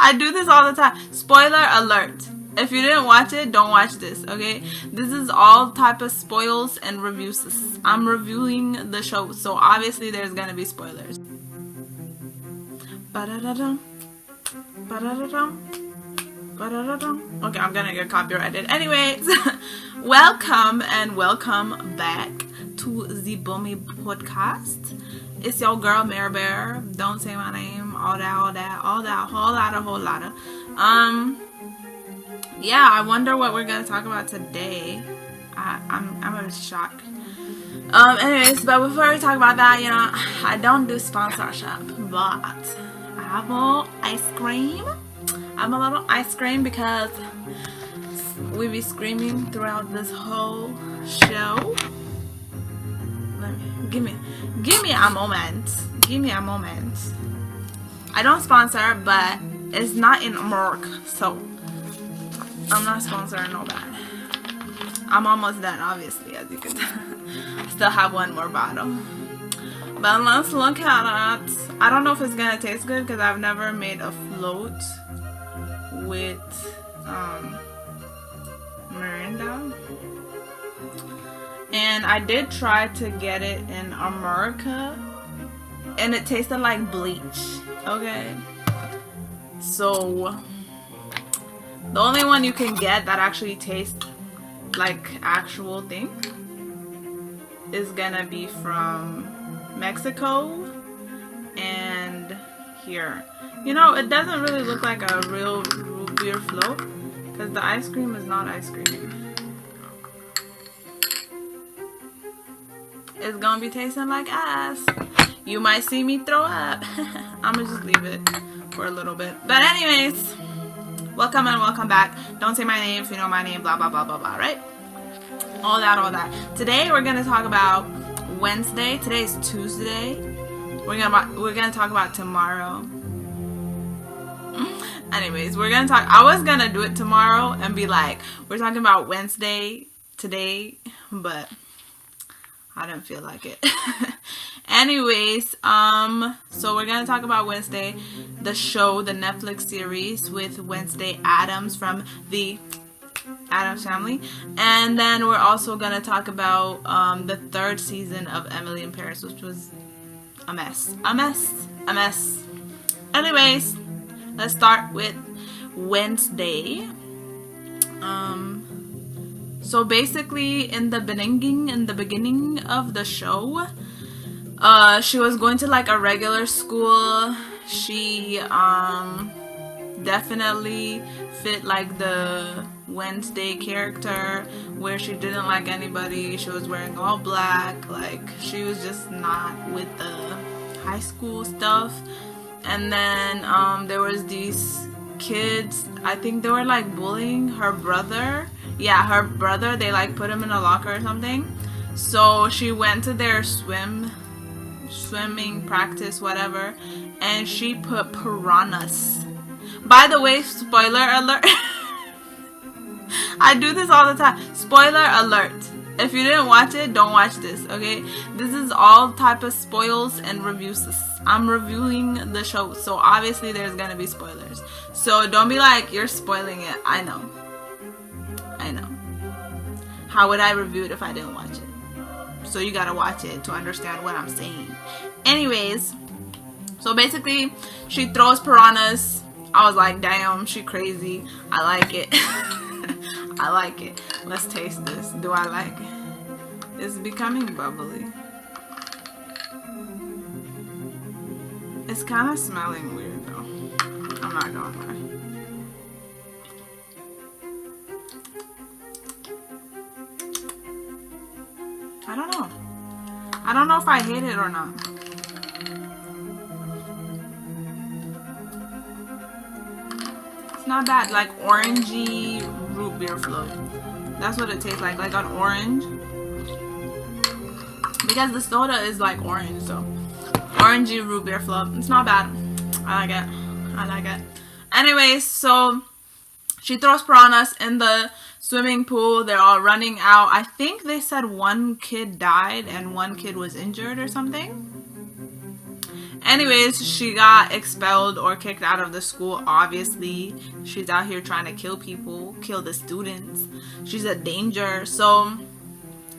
I do this all the time. Spoiler alert. If you didn't watch it, don't watch this, okay? This is all type of spoils and reviews. I'm reviewing the show, so obviously there's gonna be spoilers. Ba-da-da-dum. Ba-da-da-dum. Ba-da-da-dum. Okay, I'm gonna get copyrighted. Anyways, welcome back to the Bummy Podcast. It's your girl Mary Bear. Don't say my name. All that. Whole lotta. Yeah, I wonder what we're gonna talk about today. I'm a bit shocked. Anyways, but before we talk about that, I don't do sponsorship, but I have a ice cream. I'm a little ice cream because we be screaming throughout this whole show. Give me a moment. Give me a moment. I don't sponsor, but it's not in America, so I'm not sponsoring no bad. I'm almost done, obviously, as you can tell. I still have one more bottle. But let's look at it. I don't know if it's gonna taste good because I've never made a float with Mirinda. And I did try to get it in America, and it tasted like bleach. Okay, so the only one you can get that actually tastes like actual thing is gonna be from Mexico and here. It doesn't really look like a real root beer float because the ice cream is not ice cream. It's gonna be tasting like ass. You might see me throw up. I'm gonna just leave it for a little bit. But anyways, welcome back. Don't say my name if you know my name, blah blah blah blah blah, right? All that. Today we're gonna talk about Wednesday. Today is Tuesday. We're gonna talk about tomorrow. Anyways, we're gonna talk. I was gonna do it tomorrow and be like, we're talking about Wednesday today, but I didn't feel like it. Anyways, so we're gonna talk about Wednesday, the show, the Netflix series with Wednesday Addams from the Addams Family, and then we're also gonna talk about the third season of Emily in Paris, which was a mess. Anyways, let's start with Wednesday. So basically, in the beginning of the show, she was going to like a regular school. She definitely fit like the Wednesday character, where she didn't like anybody. She was wearing all black. Like, she was just not with the high school stuff. And then there was these kids. I think they were like bullying her brother. Yeah, her brother, they like put him in a locker or something. So she went to their swimming practice, whatever, and she put piranhas. By the way, spoiler alert. I do this all the time. Spoiler alert. If you didn't watch it, don't watch this, okay? This is all type of spoils and reviews. I'm reviewing the show, so obviously there's gonna be spoilers. So don't be like, you're spoiling it. I know. How would I review it if I didn't watch it? So you gotta watch it to understand what I'm saying. Anyways, so basically, she throws piranhas. I was like, damn, she crazy. I like it. I like it. Let's taste this. Do I like it? It's becoming bubbly. It's kind of smelling weird though. I'm not gonna lie. I don't know if I hate it or not. It's not bad. Like orangey root beer float. That's what it tastes like an orange. Because the soda is like orange, so orangey root beer float. It's not bad. I like it. Anyways, so she throws piranhas in the swimming pool. They're all running out. I think they said one kid died and one kid was injured or something. Anyways, she got expelled or kicked out of the school. Obviously, she's out here trying to kill people, kill the students. She's a danger. So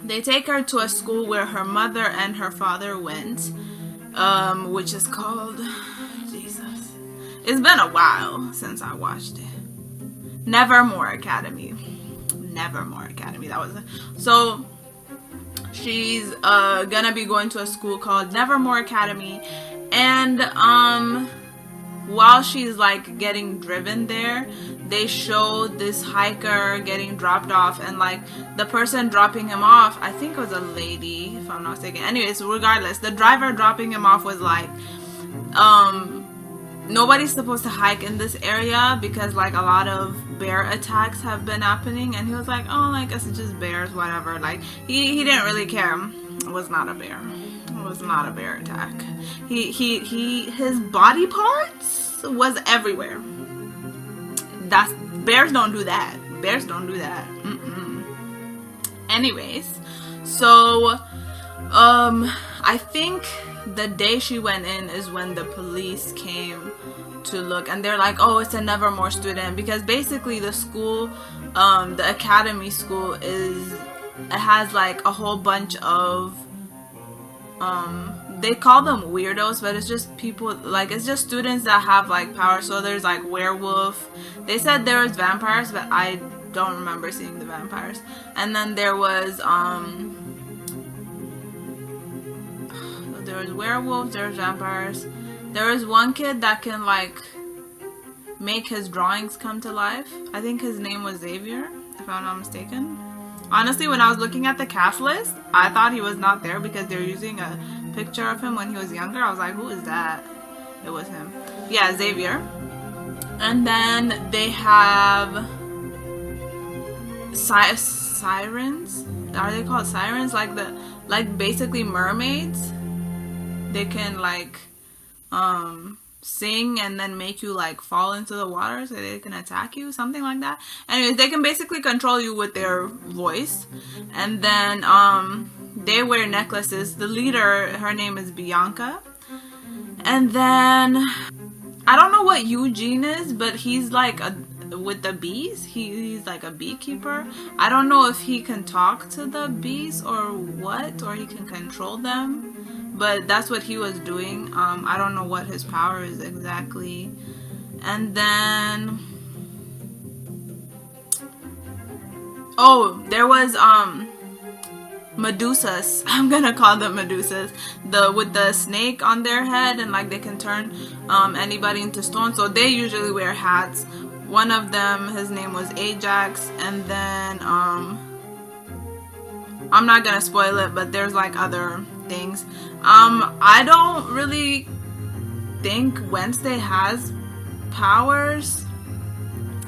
they take her to a school where her mother and her father went, which is called, Jesus, it's been a while since I watched it. Nevermore Academy. Nevermore Academy. That was it. So she's gonna be going to a school called Nevermore Academy, and while she's like getting driven there, they show this hiker getting dropped off, and like the person dropping him off, I think it was a lady if I'm not mistaken. Anyways, regardless, the driver dropping him off was like, nobody's supposed to hike in this area because like a lot of bear attacks have been happening, and he was like, oh, like it's just bears, whatever. Like he didn't really care. It was not a bear. It was not a bear attack. His body parts was everywhere. That's, bears don't do that. Bears don't do that. Anyways, so I think the day she went in is when the police came to look, and they're like, oh, it's a Nevermore student, because basically the school, the academy school, it has like a whole bunch of they call them weirdos, but it's just people, like it's just students that have like power. So there's like werewolf, they said there was vampires, but I don't remember seeing the vampires. And then there was werewolves, there was vampires. There was one kid that can like make his drawings come to life. I think his name was Xavier, if I'm not mistaken. Honestly, when I was looking at the cast list, I thought he was not there because they're using a picture of him when he was younger. I was like, who is that? It was him. Yeah, Xavier. And then they have sirens. Are they called sirens? Like basically mermaids. They can like sing and then make you like fall into the water so they can attack you, something like that. Anyways, they can basically control you with their voice. And then they wear necklaces. The leader, her name is Bianca. And then I don't know what Eugene is, but he's like with the bees. He's like a beekeeper. I don't know if he can talk to the bees or what, or he can control them. But that's what he was doing. I don't know what his power is exactly. And then, oh, there was Medusas. I'm gonna call them Medusas. With the snake on their head, and like they can turn anybody into stone. So they usually wear hats. One of them, his name was Ajax, and then I'm not gonna spoil it, but there's like other things. I don't really think Wednesday has powers,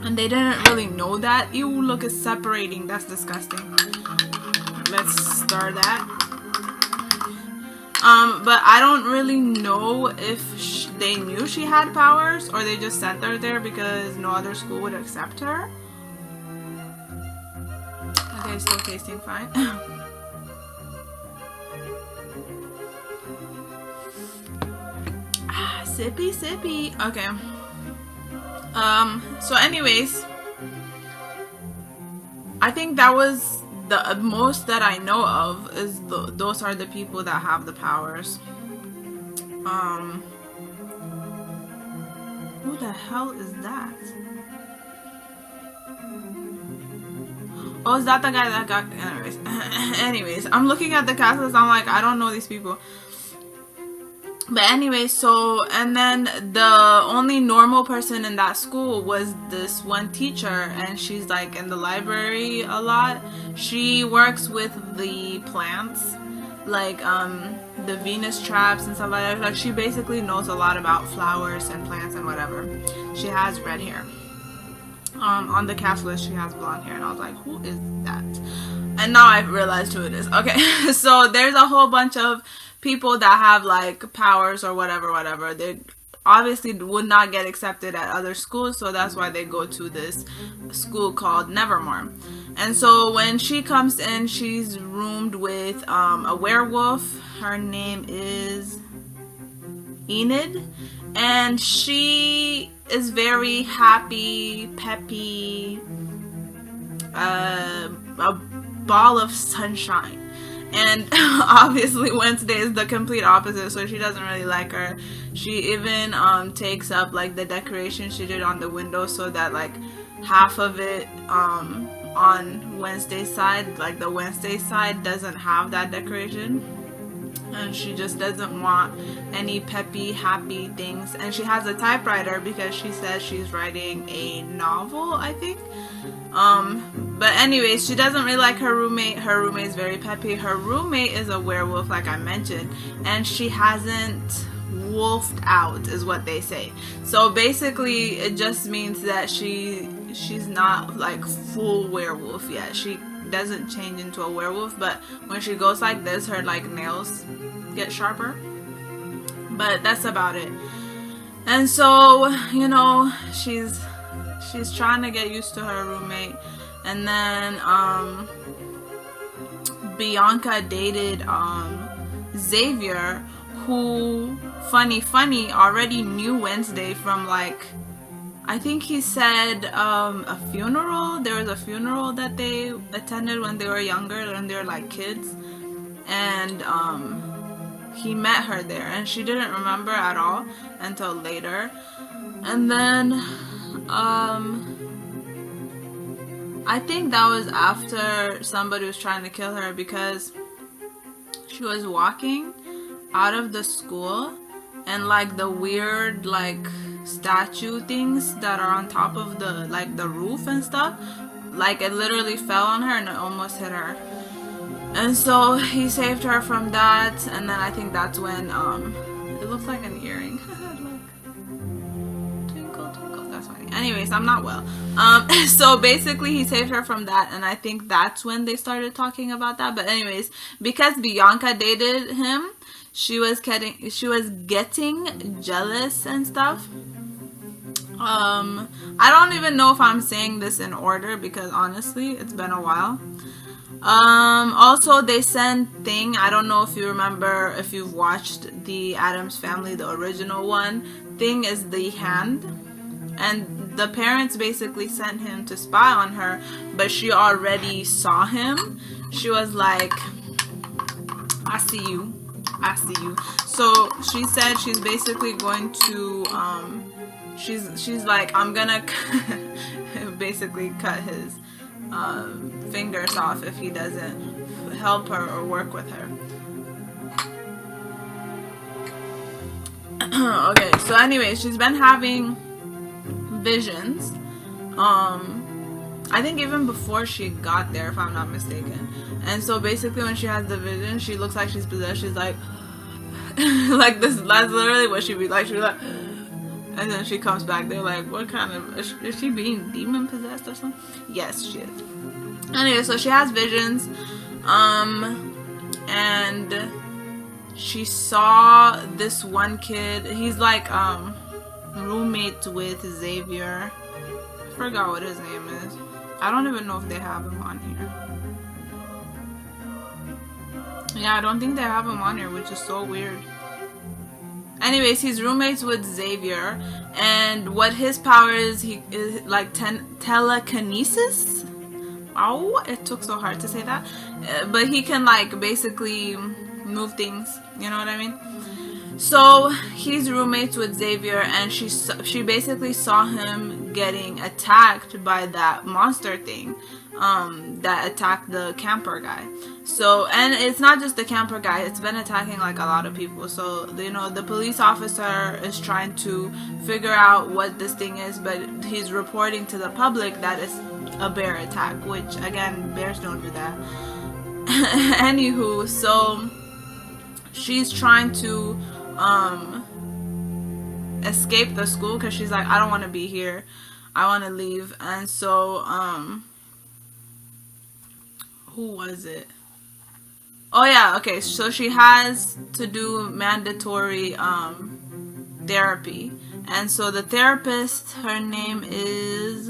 and they didn't really know that. Ew, look, it's separating. That's disgusting. Let's start that. But I don't really know if they knew she had powers, or they just sent her there because no other school would accept her. Okay, still tasting fine. Sippy, sippy. Okay. So anyways, I think that was the most that I know of, is those are the people that have the powers. Who the hell is that? Oh, is that the guy that got... Anyways, I'm looking at the cast list, I'm like, I don't know these people. But anyway, so, and then the only normal person in that school was this one teacher, and she's like in the library a lot. She works with the plants, like the Venus traps and stuff like that. Like, she basically knows a lot about flowers and plants and whatever. She has red hair. On the cast list, she has blonde hair, and I was like, who is that? And now I've realized who it is. Okay, so there's a whole bunch of people that have like powers or whatever. They obviously would not get accepted at other schools, so that's why they go to this school called Nevermore. And so when she comes in, she's roomed with a werewolf. Her name is Enid, and she is very happy, peppy, a ball of sunshine. And obviously Wednesday is the complete opposite, so she doesn't really like her. She even takes up like the decoration she did on the window, so that like half of it on Wednesday's side, like the Wednesday side, doesn't have that decoration. And she just doesn't want any peppy, happy things. And she has a typewriter because she says she's writing a novel, I think. But anyways, she doesn't really like her roommate. Her roommate is very peppy. Her roommate is a werewolf, like I mentioned, and she hasn't wolfed out, is what they say. So basically, it just means that she's not like full werewolf yet. She doesn't change into a werewolf, but when she goes like this, her like nails get sharper. But that's about it. And so, you know, she's trying to get used to her roommate. And then Bianca dated Xavier, who funny already knew Wednesday from like, I think he said a funeral. There was a funeral that they attended when they were younger, when they were like kids, and he met her there, and she didn't remember at all until later. And then I think that was after somebody was trying to kill her, because she was walking out of the school, and like the weird like statue things that are on top of the like the roof and stuff, like it literally fell on her and it almost hit her. And so he saved her from that, and then I think that's when it looks like an earring. Look, twinkle twinkle. That's funny. Anyways, I'm not well. So basically he saved her from that, and I think that's when they started talking about that. But anyways, because Bianca dated him, she was getting jealous and stuff. I don't even know if I'm saying this in order, because honestly it's been a while. Also they sent Thing. I don't know if you remember, if you've watched the Addams Family, the original one. Thing is the hand, and the parents basically sent him to spy on her, but she already saw him. She was like, I see you. So she said she's basically going to she's like, I'm gonna basically cut his fingers off if he doesn't help her or work with her. Okay, so anyway, she's been having visions. I think even before she got there, if I'm not mistaken. And so basically when she has the vision, she looks like she's possessed. She's like like this, that's literally what she'd be like. She'd be like, and then she comes back. They're like, what kind of, is she being demon possessed or something? Yes, she is. Anyway, so she has visions, and she saw this one kid. He's like roommate with Xavier. I forgot what his name is. I don't even know if they have him on here. Yeah, I don't think they have him on here, which is so weird. Anyways, he's roommates with Xavier, and what his power is, he is like telekinesis. Oh, it took so hard to say that. But he can like basically move things, you know what I mean? So he's roommates with Xavier, and she basically saw him getting attacked by that monster thing that attacked the camper guy. So, and it's not just the camper guy, it's been attacking like a lot of people. So, you know, the police officer is trying to figure out what this thing is, but he's reporting to the public that it's a bear attack, which again, bears don't do that. Anywho, so she's trying to escape the school because she's like, I don't want to be here, I want to leave. And so who was it? Oh yeah, okay, so she has to do mandatory therapy. And so the therapist, her name is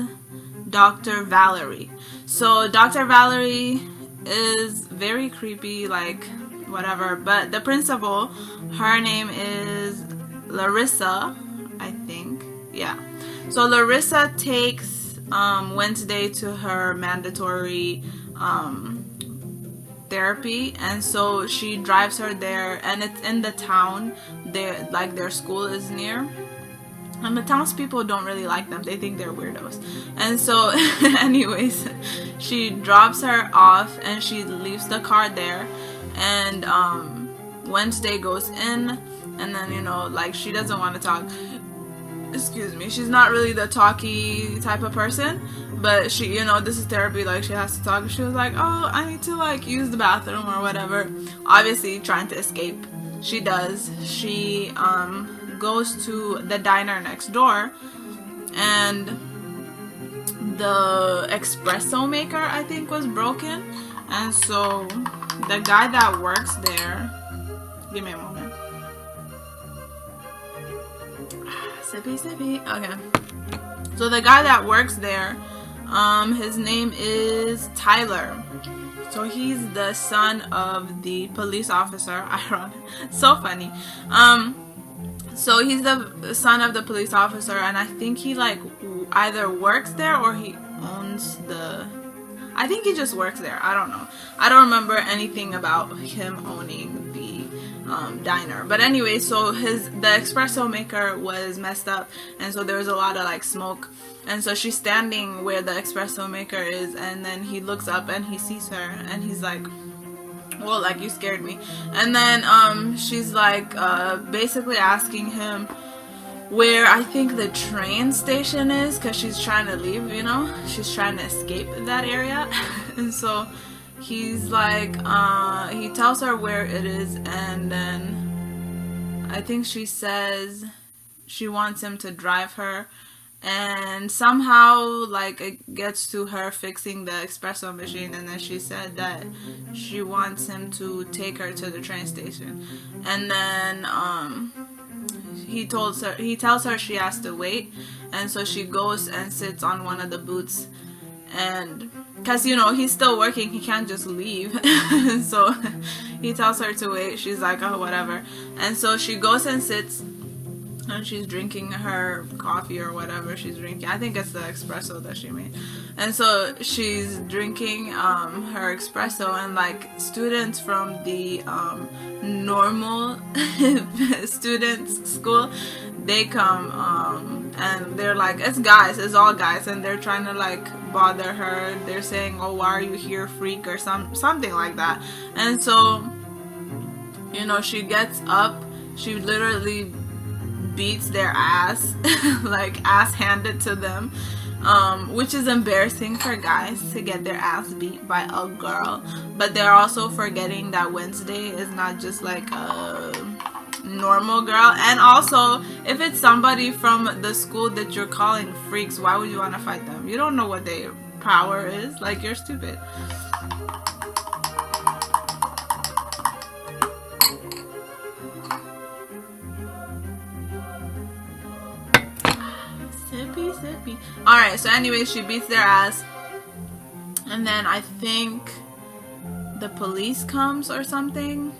Dr. Valerie. So Dr. Valerie is very creepy, like whatever. But the principal, her name is Larissa, I think. Yeah. So Larissa takes Wednesday to her mandatory therapy, and so she drives her there, and it's in the town. Their school is near. And the townspeople don't really like them. They think they're weirdos. And so, anyways, she drops her off and she leaves the car there. And Wednesday goes in, and then, like, she doesn't want to talk. Excuse me. She's not really the talky type of person. But she, this is therapy. Like, she has to talk. She was like, oh, I need to, like, use the bathroom or whatever. Obviously, trying to escape. She does. She, goes to the diner next door, and the espresso maker, I think, was broken, and so the guy that works there, give me a moment, sippy, okay, so the guy that works there, his name is Tyler. So he's the son of the police officer. Ironic. So funny. So he's the son of the police officer, and I think he like either works there or he owns the... I think he just works there. I don't know. I don't remember anything about him owning the diner. But anyway, so the espresso maker was messed up, and so there was a lot of like smoke. And so she's standing where the espresso maker is, and then he looks up and he sees her, and he's like, well, like, you scared me. And then she's like basically asking him where I think the train station is, because she's trying to leave, she's trying to escape that area. And so he's like, he tells her where it is, and then I think she says she wants him to drive her. And somehow, like, it gets to her fixing the espresso machine, and then she said that she wants him to take her to the train station. And then he tells her she has to wait, and so she goes and sits on one of the booths, and because he's still working, he can't just leave. So he tells her to wait. She's like, oh, whatever. And so she goes and sits, and she's drinking her coffee or whatever she's drinking. I think it's the espresso that she made. And so she's drinking her espresso, and like students from the normal students school, they come and they're like, it's all guys, and they're trying to like bother her. They're saying, oh, why are you here, freak, or something like that. And so she gets up, she literally beats their ass, like ass handed to them, which is embarrassing for guys to get their ass beat by a girl. But they're also forgetting that Wednesday is not just like a normal girl, and also if it's somebody from the school that you're calling freaks, why would you want to fight them? You don't know what their power is. Like, you're stupid. Sippy. Alright, so anyway, she beats their ass, and then I think the police comes or something,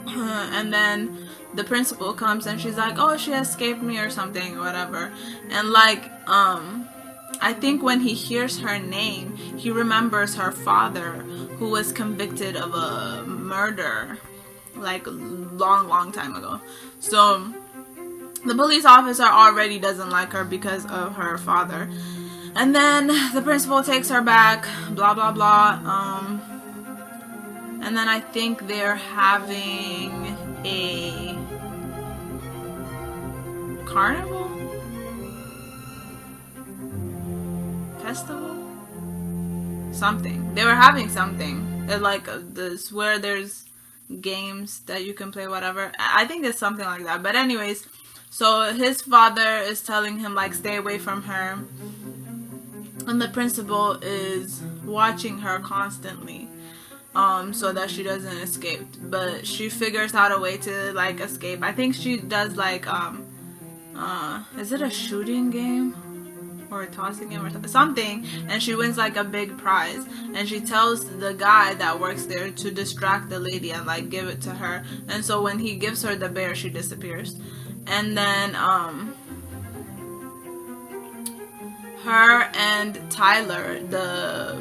and then the principal comes, and she's like, oh, she escaped me or something, whatever. And like I think when he hears her name, he remembers her father, who was convicted of a murder like long time ago. So the police officer already doesn't like her because of her father. And then the principal takes her back, blah blah blah. And then I think they're having a carnival? Festival? Something. They were having something. Like this, where there's games that you can play, whatever. I think it's something like that. But anyways, so his father is telling him, like, stay away from her. And the principal is watching her constantly, so that she doesn't escape. But she figures out a way to, like, escape. I think she does, like, is it a shooting game? or tossing him or something, and she wins like a big prize, and she tells the guy that works there to distract the lady and like give it to her. And so when he gives her the bear, she disappears. And then her and Tyler, the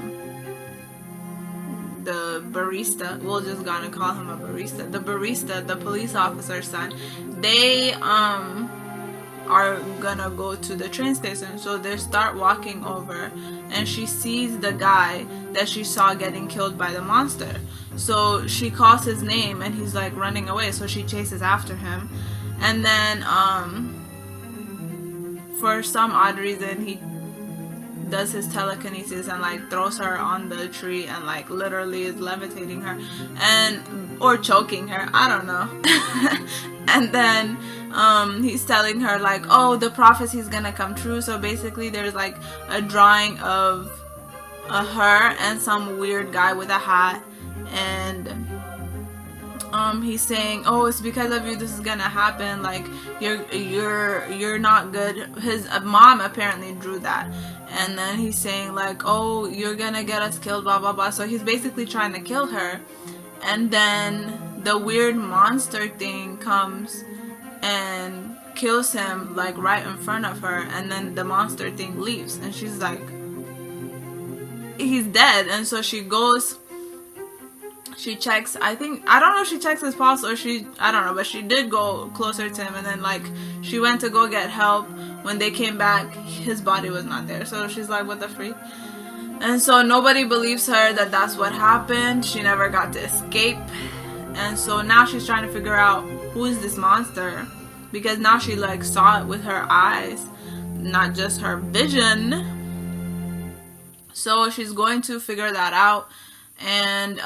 barista, we're just gonna call him a barista, the police officer's son, they are gonna go to the train station. So they start walking over, and she sees the guy that she saw getting killed by the monster. So she calls his name, and he's like running away, so she chases after him. And then for some odd reason, he does his telekinesis and like throws her on the tree and like literally is levitating her or choking her, I don't know. And then he's telling her like, oh, the prophecy's gonna come true. So basically there's like a drawing of her and some weird guy with a hat, and he's saying, oh, it's because of you this is gonna happen, like you're not good. His mom apparently drew that. And then he's saying like, oh, you're gonna get us killed, blah blah blah. So he's basically trying to kill her. And then the weird monster thing comes and kills him like right in front of her, and then the monster thing leaves, and she's like, he's dead. And so she goes, she checks, I don't know if she checks his pulse or I don't know, but she did go closer to him. And then like she went to go get help. When they came back, his body was not there. So she's like, what the freak? And so nobody believes her that that's what happened. She never got to escape. And so now she's trying to figure out who is this monster, because now she like saw it with her eyes, not just her vision. So she's going to figure that out. And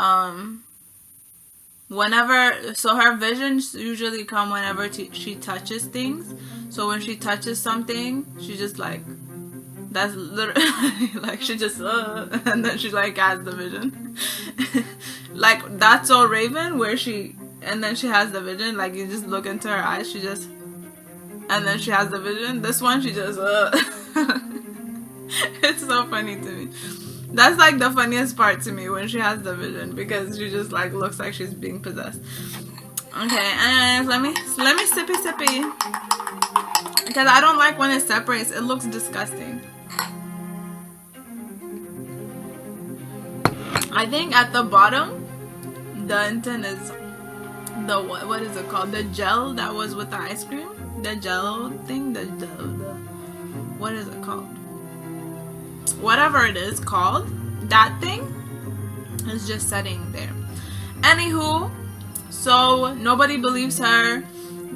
so her visions usually come whenever she touches things. So when she touches something, she just like, that's literally like she just and then she like has the vision. Like That's So Raven, where and then she has the vision, like you just look into her eyes, she just, and then she has the vision. This one, she just it's so funny to me. That's like the funniest part to me, when she has the vision, because she just like looks like she's being possessed. Okay, and let me sippy, because I don't like when it separates. It looks disgusting. I think at the bottom, the intent is the what is it called? The gel that was with the ice cream. The gel thing. The what is it called? Whatever it is called, that thing is just sitting there. Anywho, so nobody believes her.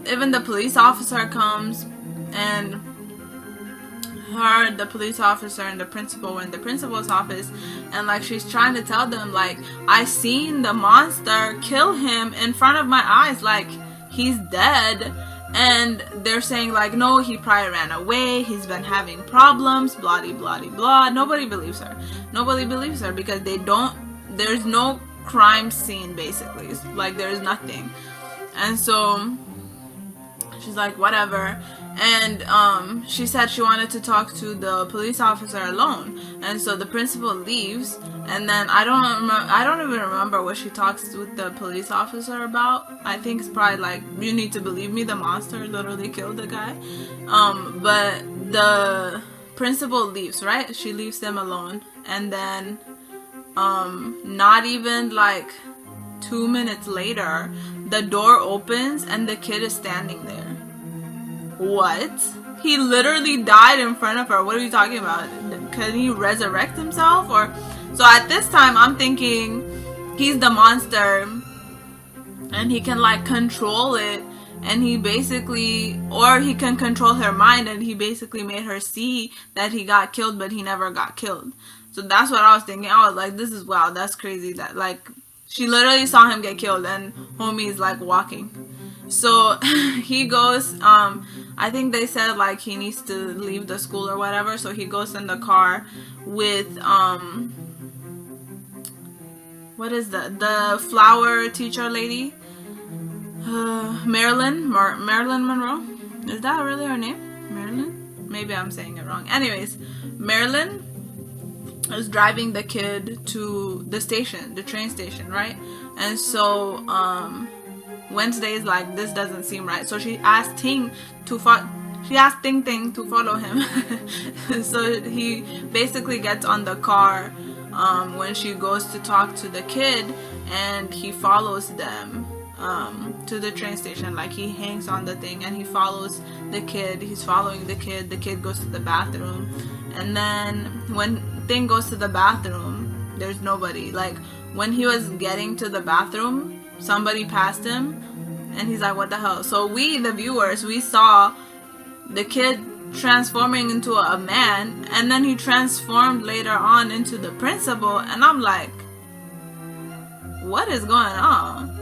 Even the police officer comes, and the police officer and the principal were in the principal's office, and like she's trying to tell them like, I seen the monster kill him in front of my eyes, like he's dead. And they're saying like, no, he probably ran away, he's been having problems, blah blah blah. Nobody believes her. Nobody believes her because there's no crime scene, basically. It's like there's nothing. And so she's like, whatever. And she said she wanted to talk to the police officer alone. And so the principal leaves, and then I don't even remember what she talks with the police officer about. I think it's probably like, you need to believe me, the monster literally killed the guy. But the principal leaves, right? She leaves them alone, and then not even like 2 minutes later, the door opens and the kid is standing there. What? He literally died in front of her. What are you talking about? Can he resurrect himself? Or so at this time I'm thinking he's the monster and he can like control it, and he basically, or he can control her mind, and he basically made her see that he got killed but he never got killed. So that's what I was thinking. I was like, this is, wow, that's crazy that like she literally saw him get killed and homie's like walking. So he goes, I think they said like he needs to leave the school or whatever, so he goes in the car with what is the flower teacher lady, Marilyn Monroe. Is that really her name? Marilyn? Maybe I'm saying it wrong. Anyways, Marilyn is driving the kid to the station, the train station, right? And so Wednesday is like, this doesn't seem right. So she asked Ting to Ting Ting to follow him. So he basically gets on the car when she goes to talk to the kid, and he follows them to the train station. Like, he hangs on the thing and he follows the kid. He's following the kid. The kid goes to the bathroom, and then when Ting goes to the bathroom, there's nobody. Like, when he was getting to the bathroom, somebody passed him, and he's like, what the hell? So we, the viewers, we saw the kid transforming into a man, and then he transformed later on into the principal, and I'm like, what is going on?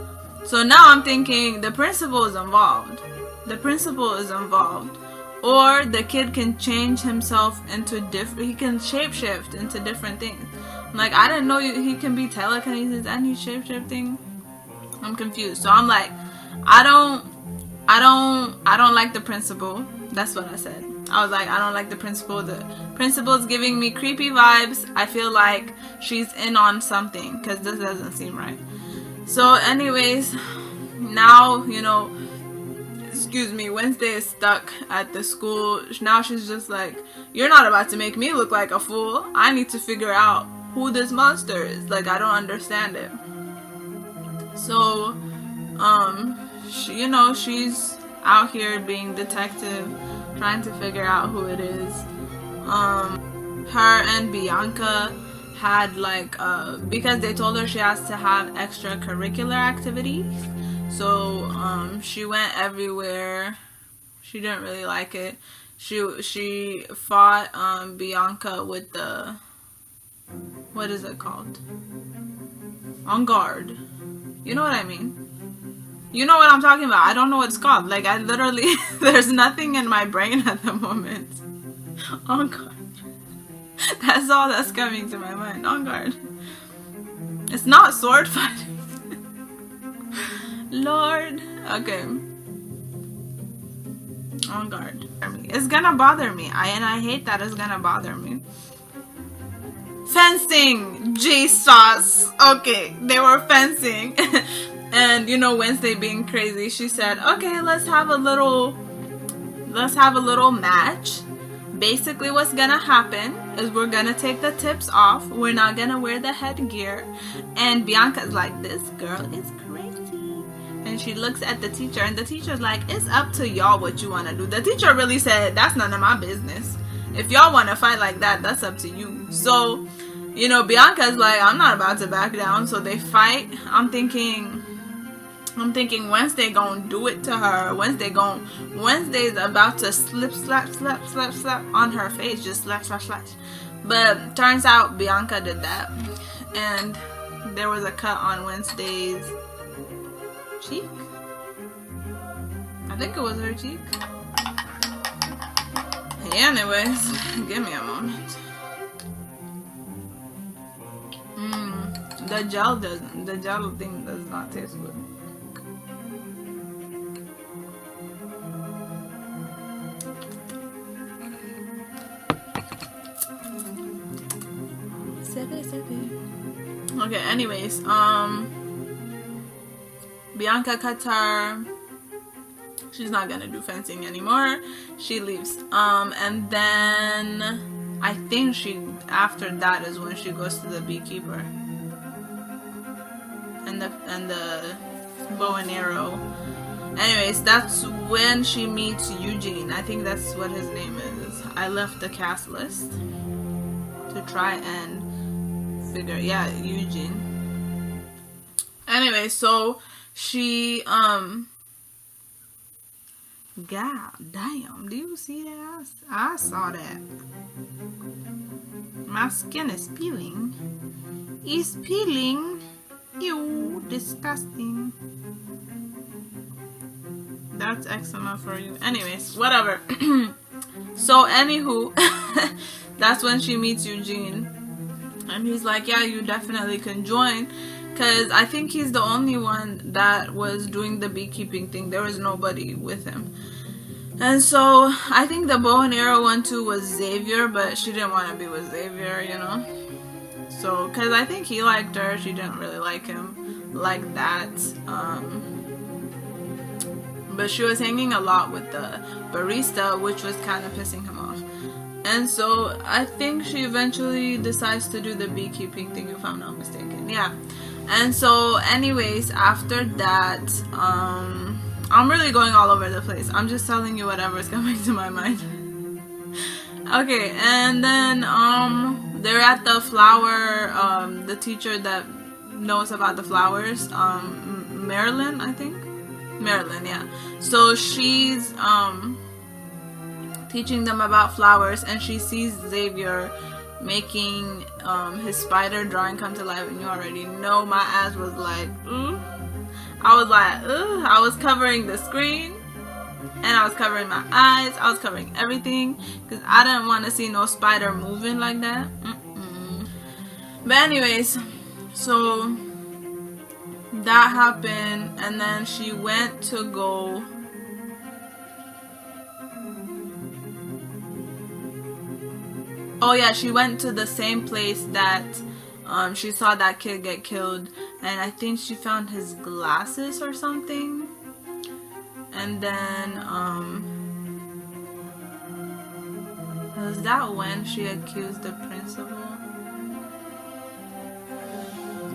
So now I'm thinking the principal is involved. The principal is involved. Or the kid can change himself into he can shapeshift into different things. Like, I didn't know he can be telekinesis and he's shapeshifting. I'm confused. So I'm like, I don't like the principal. That's what I said. I was like, I don't like the principal. The principal's giving me creepy vibes. I feel like she's in on something, because this doesn't seem right. So anyways, now, you know, excuse me, Wednesday is stuck at the school. Now she's just like, you're not about to make me look like a fool. I need to figure out who this monster is. Like, I don't understand it. So she, you know, she's out here being detective, trying to figure out who it is. Her and Bianca had like because they told her she has to have extracurricular activities, so she went everywhere. She didn't really like it. She fought Bianca with the, what is it called, on guard. You know what I mean? You know what I'm talking about. I don't know what it's called. Like, I literally, there's nothing in my brain at the moment. On guard. That's all that's coming to my mind. On guard. It's not sword fighting. Lord. Okay. On guard. It's gonna bother me. And I hate that it's gonna bother me. Fencing. Jesus. Okay. They were fencing. And, you know, Wednesday being crazy, she said, okay, let's have a little match. Basically, what's gonna happen is we're gonna take the tips off. We're not gonna wear the headgear. And Bianca's like, this girl is crazy. And she looks at the teacher, and the teacher's like, it's up to y'all what you want to do. The teacher really said, that's none of my business. If y'all want to fight like that, that's up to you. So, you know, Bianca's like, I'm not about to back down. So they fight. I'm thinking Wednesday gonna do it to her. Wednesday's about to slap on her face. Just slap. But turns out Bianca did that. And there was a cut on Wednesday's cheek. I think it was her cheek. Anyways, give me a moment. The gel thing does not taste good. Okay, anyways, Bianca cuts her. She's not gonna do fencing anymore. She leaves. And then I think after that is when she goes to the beekeeper. And the bow and arrow. Anyways, that's when she meets Eugene. I think that's what his name is. I left the cast list to try and figure, yeah, Eugene. Anyway, so she god damn, do you see that? I saw that. My skin is peeling. It's peeling. Ew, disgusting. That's eczema for you. Anyways, whatever. So anywho, that's when she meets Eugene. And he's like, yeah, you definitely can join. Because I think he's the only one that was doing the beekeeping thing. There was nobody with him. And so I think the bow and arrow one too was Xavier, but she didn't want to be with Xavier, you know. So, because I think he liked her, she didn't really like him like that. But she was hanging a lot with the barista, which was kind of pissing him off. And so I think she eventually decides to do the beekeeping thing, if I'm not mistaken. Yeah. And so anyways, after that, I'm really going all over the place. I'm just telling you whatever's coming to my mind. Okay, and then they're at the flower, the teacher that knows about the flowers, Marilyn, I think. Marilyn, yeah. So she's teaching them about flowers, and she sees Xavier making his spider drawing come to life, and you already know my ass was like, ooh. I was like, ooh. I was covering the screen, and I was covering my eyes. I was covering everything because I didn't want to see no spider moving like that. But anyways, so that happened, and then she went to go she went to the same place that she saw that kid get killed, and I think she found his glasses or something. And then was that when she accused the principal?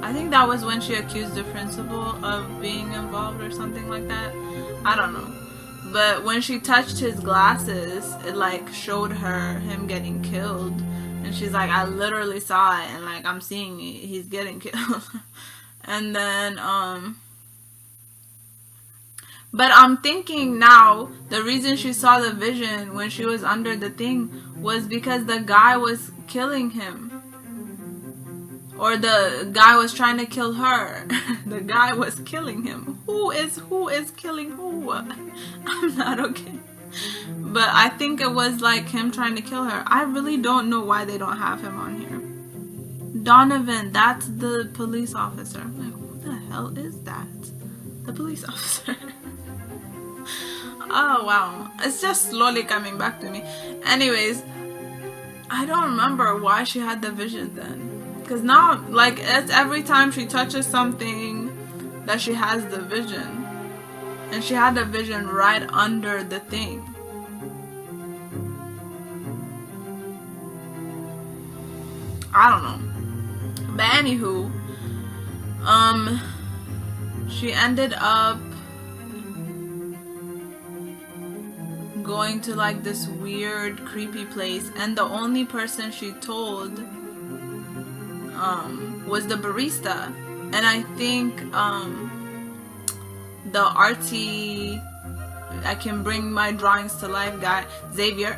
I think that was when she accused the principal of being involved or something like that. I don't know. But when she touched his glasses, it like showed her him getting killed. And she's like, I literally saw it, and like I'm seeing it, he's getting killed. And then but I'm thinking now, the reason she saw the vision when she was under the thing was because the guy was killing him. Or the guy was trying to kill her. The guy was killing him. Who is killing who? I'm not okay. But I think it was like him trying to kill her. I really don't know why they don't have him on here. Donovan, that's the police officer. I'm like, who the hell is that? The police officer. Oh wow. It's just slowly coming back to me. Anyways, I don't remember why she had the vision then. Because now, like, it's every time she touches something that she has the vision. And she had the vision right under the thing. I don't know. But anywho, she ended up going to like this weird, creepy place. And the only person she told was the barista, and I think the artsy, I can bring my drawings to life guy, Xavier,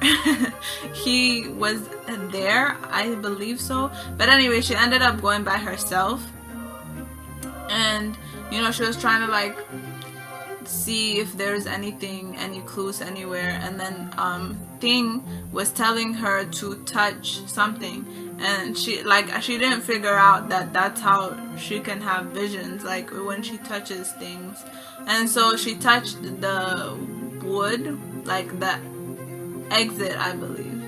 he was there, I believe so. But anyway, she ended up going by herself, and you know, she was trying to like see if there's anything, any clues anywhere, and then Thing was telling her to touch something, and she didn't figure out that that's how she can have visions, like when she touches things. And so she touched the wood, like the exit, I believe.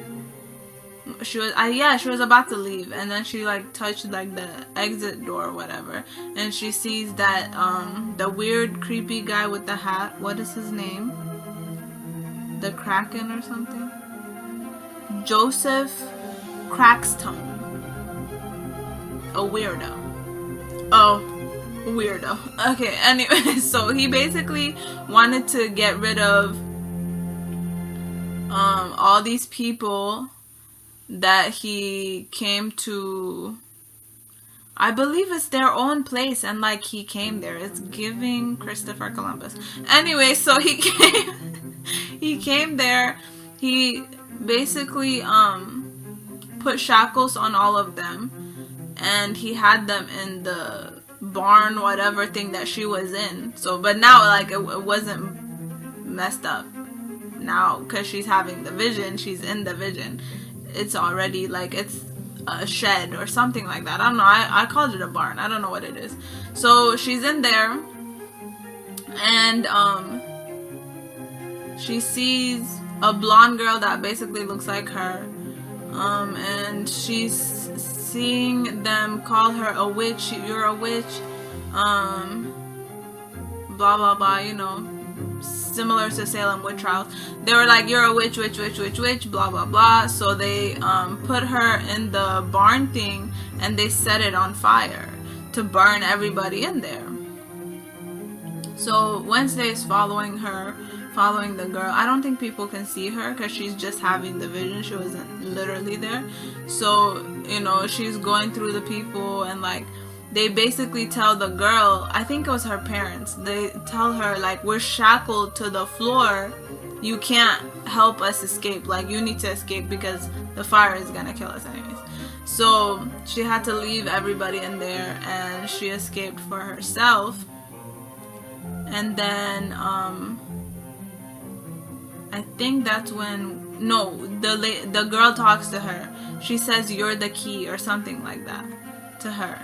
She was about to leave, and then she like touched like the exit door or whatever, and she sees that the weird creepy guy with the hat, what is his name? The Kraken or something? Joseph Crackstone. A weirdo. Oh, weirdo. Okay, anyway, so he basically wanted to get rid of all these people that he came to. I believe it's their own place, and like he came there. It's giving Christopher Columbus. Anyway, so he came there. He basically put shackles on all of them, and he had them in the barn, whatever thing that she was in. So, but now like it wasn't messed up now because she's having the vision. She's in the vision. It's already like it's a shed or something like that. I don't know. I called it a barn. I don't know what it is. So she's in there, and she sees a blonde girl that basically looks like her, and she's seeing them call her a witch. You're a witch, blah blah blah, you know, similar to Salem witch trials. They were like, you're a witch, witch, witch, witch, witch, blah blah blah. So they put her in the barn thing and they set it on fire to burn everybody in there. So Wednesday is following her, following the girl. I don't think people can see her because she's just having the vision. She wasn't literally there. So, you know, she's going through the people, and like, they basically tell the girl, I think it was her parents, they tell her like, we're shackled to the floor, you can't help us escape, like you need to escape because the fire is gonna kill us anyways. So she had to leave everybody in there and she escaped for herself. And then I think that's when, no, the girl talks to her. She says, you're the key or something like that to her.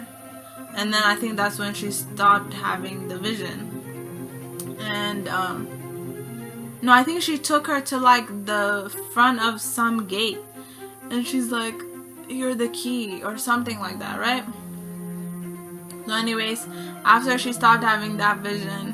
And then I think that's when she stopped having the vision. And no, I think she took her to like the front of some gate, and she's like, you're the key or something like that, right? So anyways, after she stopped having that vision,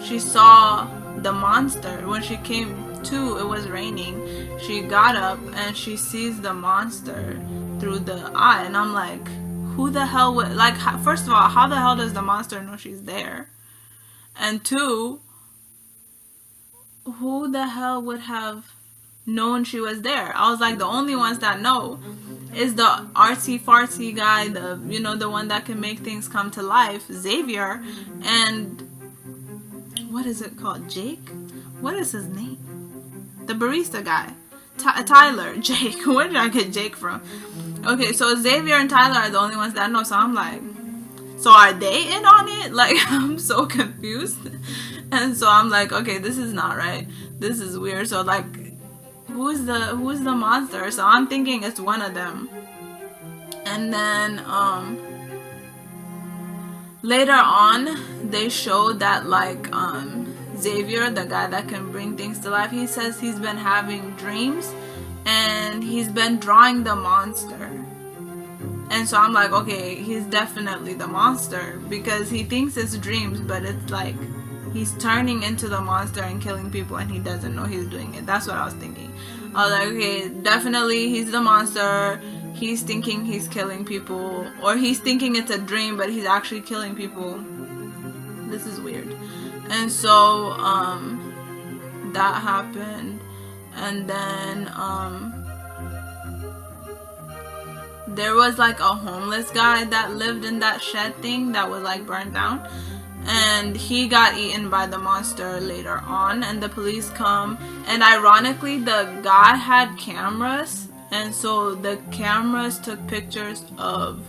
she saw the monster. When she came to, it was raining. She got up and she sees the monster through the eye, and I'm like, who the hell would, like, first of all, how the hell does the monster know she's there? And two, who the hell would have known she was there? I was like, the only ones that know is the artsy fartsy guy, the, you know, the one that can make things come to life, Xavier, and what is it called, Jake? What is his name? The barista guy, Tyler. Jake. Where did I get Jake from? Okay, so Xavier and Tyler are the only ones that know. So I'm like, so are they in on it? Like, I'm so confused. And so I'm like, okay, this is not right. This is weird. So like, who's the monster? So I'm thinking it's one of them. And then later on, they showed that like Xavier, the guy that can bring things to life, he says he's been having dreams and he's been drawing the monster. And so I'm like, okay, he's definitely the monster, because he thinks it's dreams, but it's like he's turning into the monster and killing people and he doesn't know he's doing it. That's what I was thinking. I was like, okay, definitely he's the monster. He's thinking he's killing people, or he's thinking it's a dream but he's actually killing people. This is weird. And so that happened. And then there was like a homeless guy that lived in that shed thing that was like burned down, and he got eaten by the monster later on. And the police come, and ironically the guy had cameras, and so the cameras took pictures of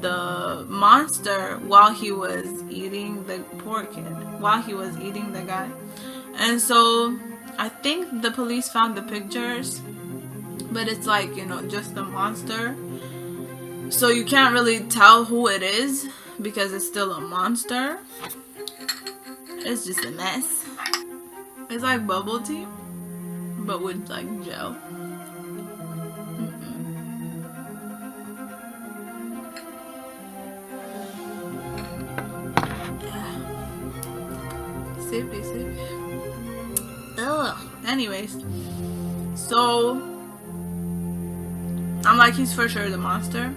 the monster while he was eating the poor kid, while he was eating the guy. And so I think the police found the pictures, but it's like, you know, just the monster, so you can't really tell who it is because it's still a monster. It's just a mess. It's like bubble tea but with like gel. Sippy, sippy. Ugh. Anyways, so I'm like, he's for sure the monster,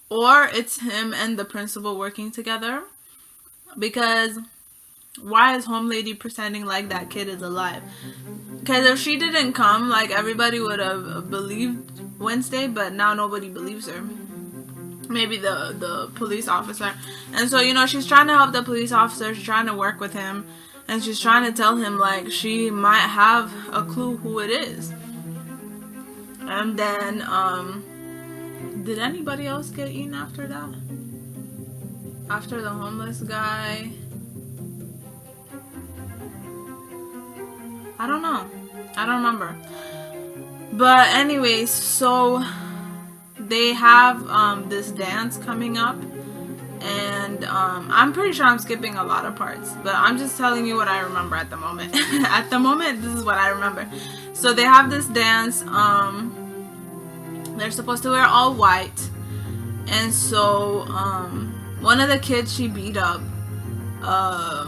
or it's him and the principal working together. Because why is Home Lady pretending like that kid is alive? Because if she didn't come, like, everybody would have believed Wednesday, but now nobody believes her. Maybe the police officer. And so, you know, she's trying to help the police officer. She's trying to work with him, and she's trying to tell him like she might have a clue who it is. And then did anybody else get eaten after that? After the homeless guy? I don't know. I don't remember. But anyways, so they have this dance coming up, And I'm pretty sure I'm skipping a lot of parts, but I'm just telling you what I remember at the moment. At the moment, this is what I remember. So they have this dance. They're supposed to wear all white, and so one of the kids she beat up, I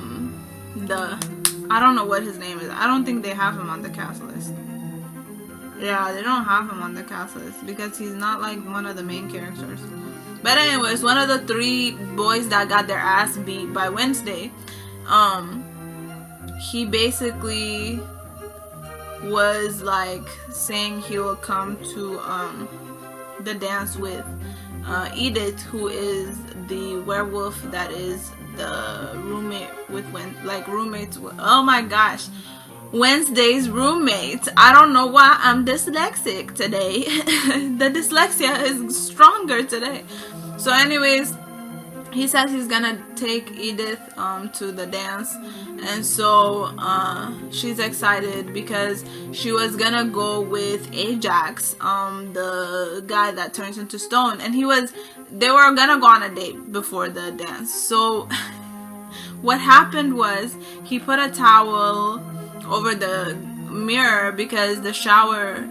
don't know what his name is. I don't think they have him on the cast list. Yeah, they don't have him on the cast list because he's not like one of the main characters. But anyways, one of the 3 boys that got their ass beat by Wednesday, he basically was like saying he will come to the dance with Edith, who is the werewolf that is the roommate with roommates with, oh my gosh, Wednesday's roommate. I don't know why I'm dyslexic today. The dyslexia is stronger today. So anyways, he says he's gonna take Edith to the dance, and so she's excited because she was gonna go with Ajax, the guy that turns into stone, and they were gonna go on a date before the dance. So what happened was he put a towel over the mirror because the shower,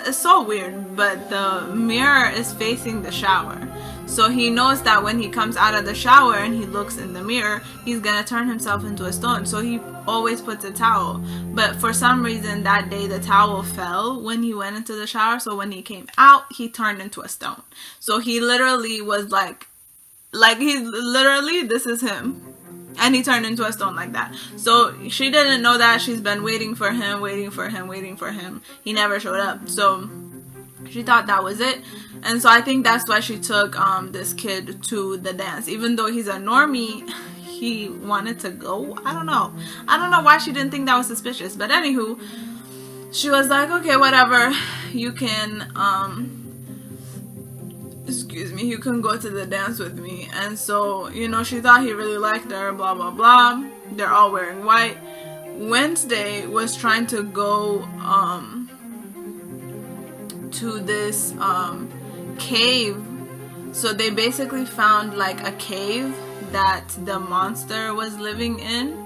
it's so weird, but the mirror is facing the shower. So he knows that when he comes out of the shower and he looks in the mirror, he's gonna turn himself into a stone. So he always puts a towel. But for some reason that day the towel fell when he went into the shower. So when he came out, he turned into a stone. So he literally was like this is him. And he turned into a stone like that. So she didn't know that. She's been waiting for him. He never showed up. So she thought that was it. And so I think that's why she took this kid to the dance. Even though he's a normie, he wanted to go. I don't know why she didn't think that was suspicious. But anywho, she was like, okay, whatever. You can you can go to the dance with me. And so, she thought he really liked her, blah blah blah. They're all wearing white. Wednesday was trying to go to this cave. So they basically found like a cave that the monster was living in,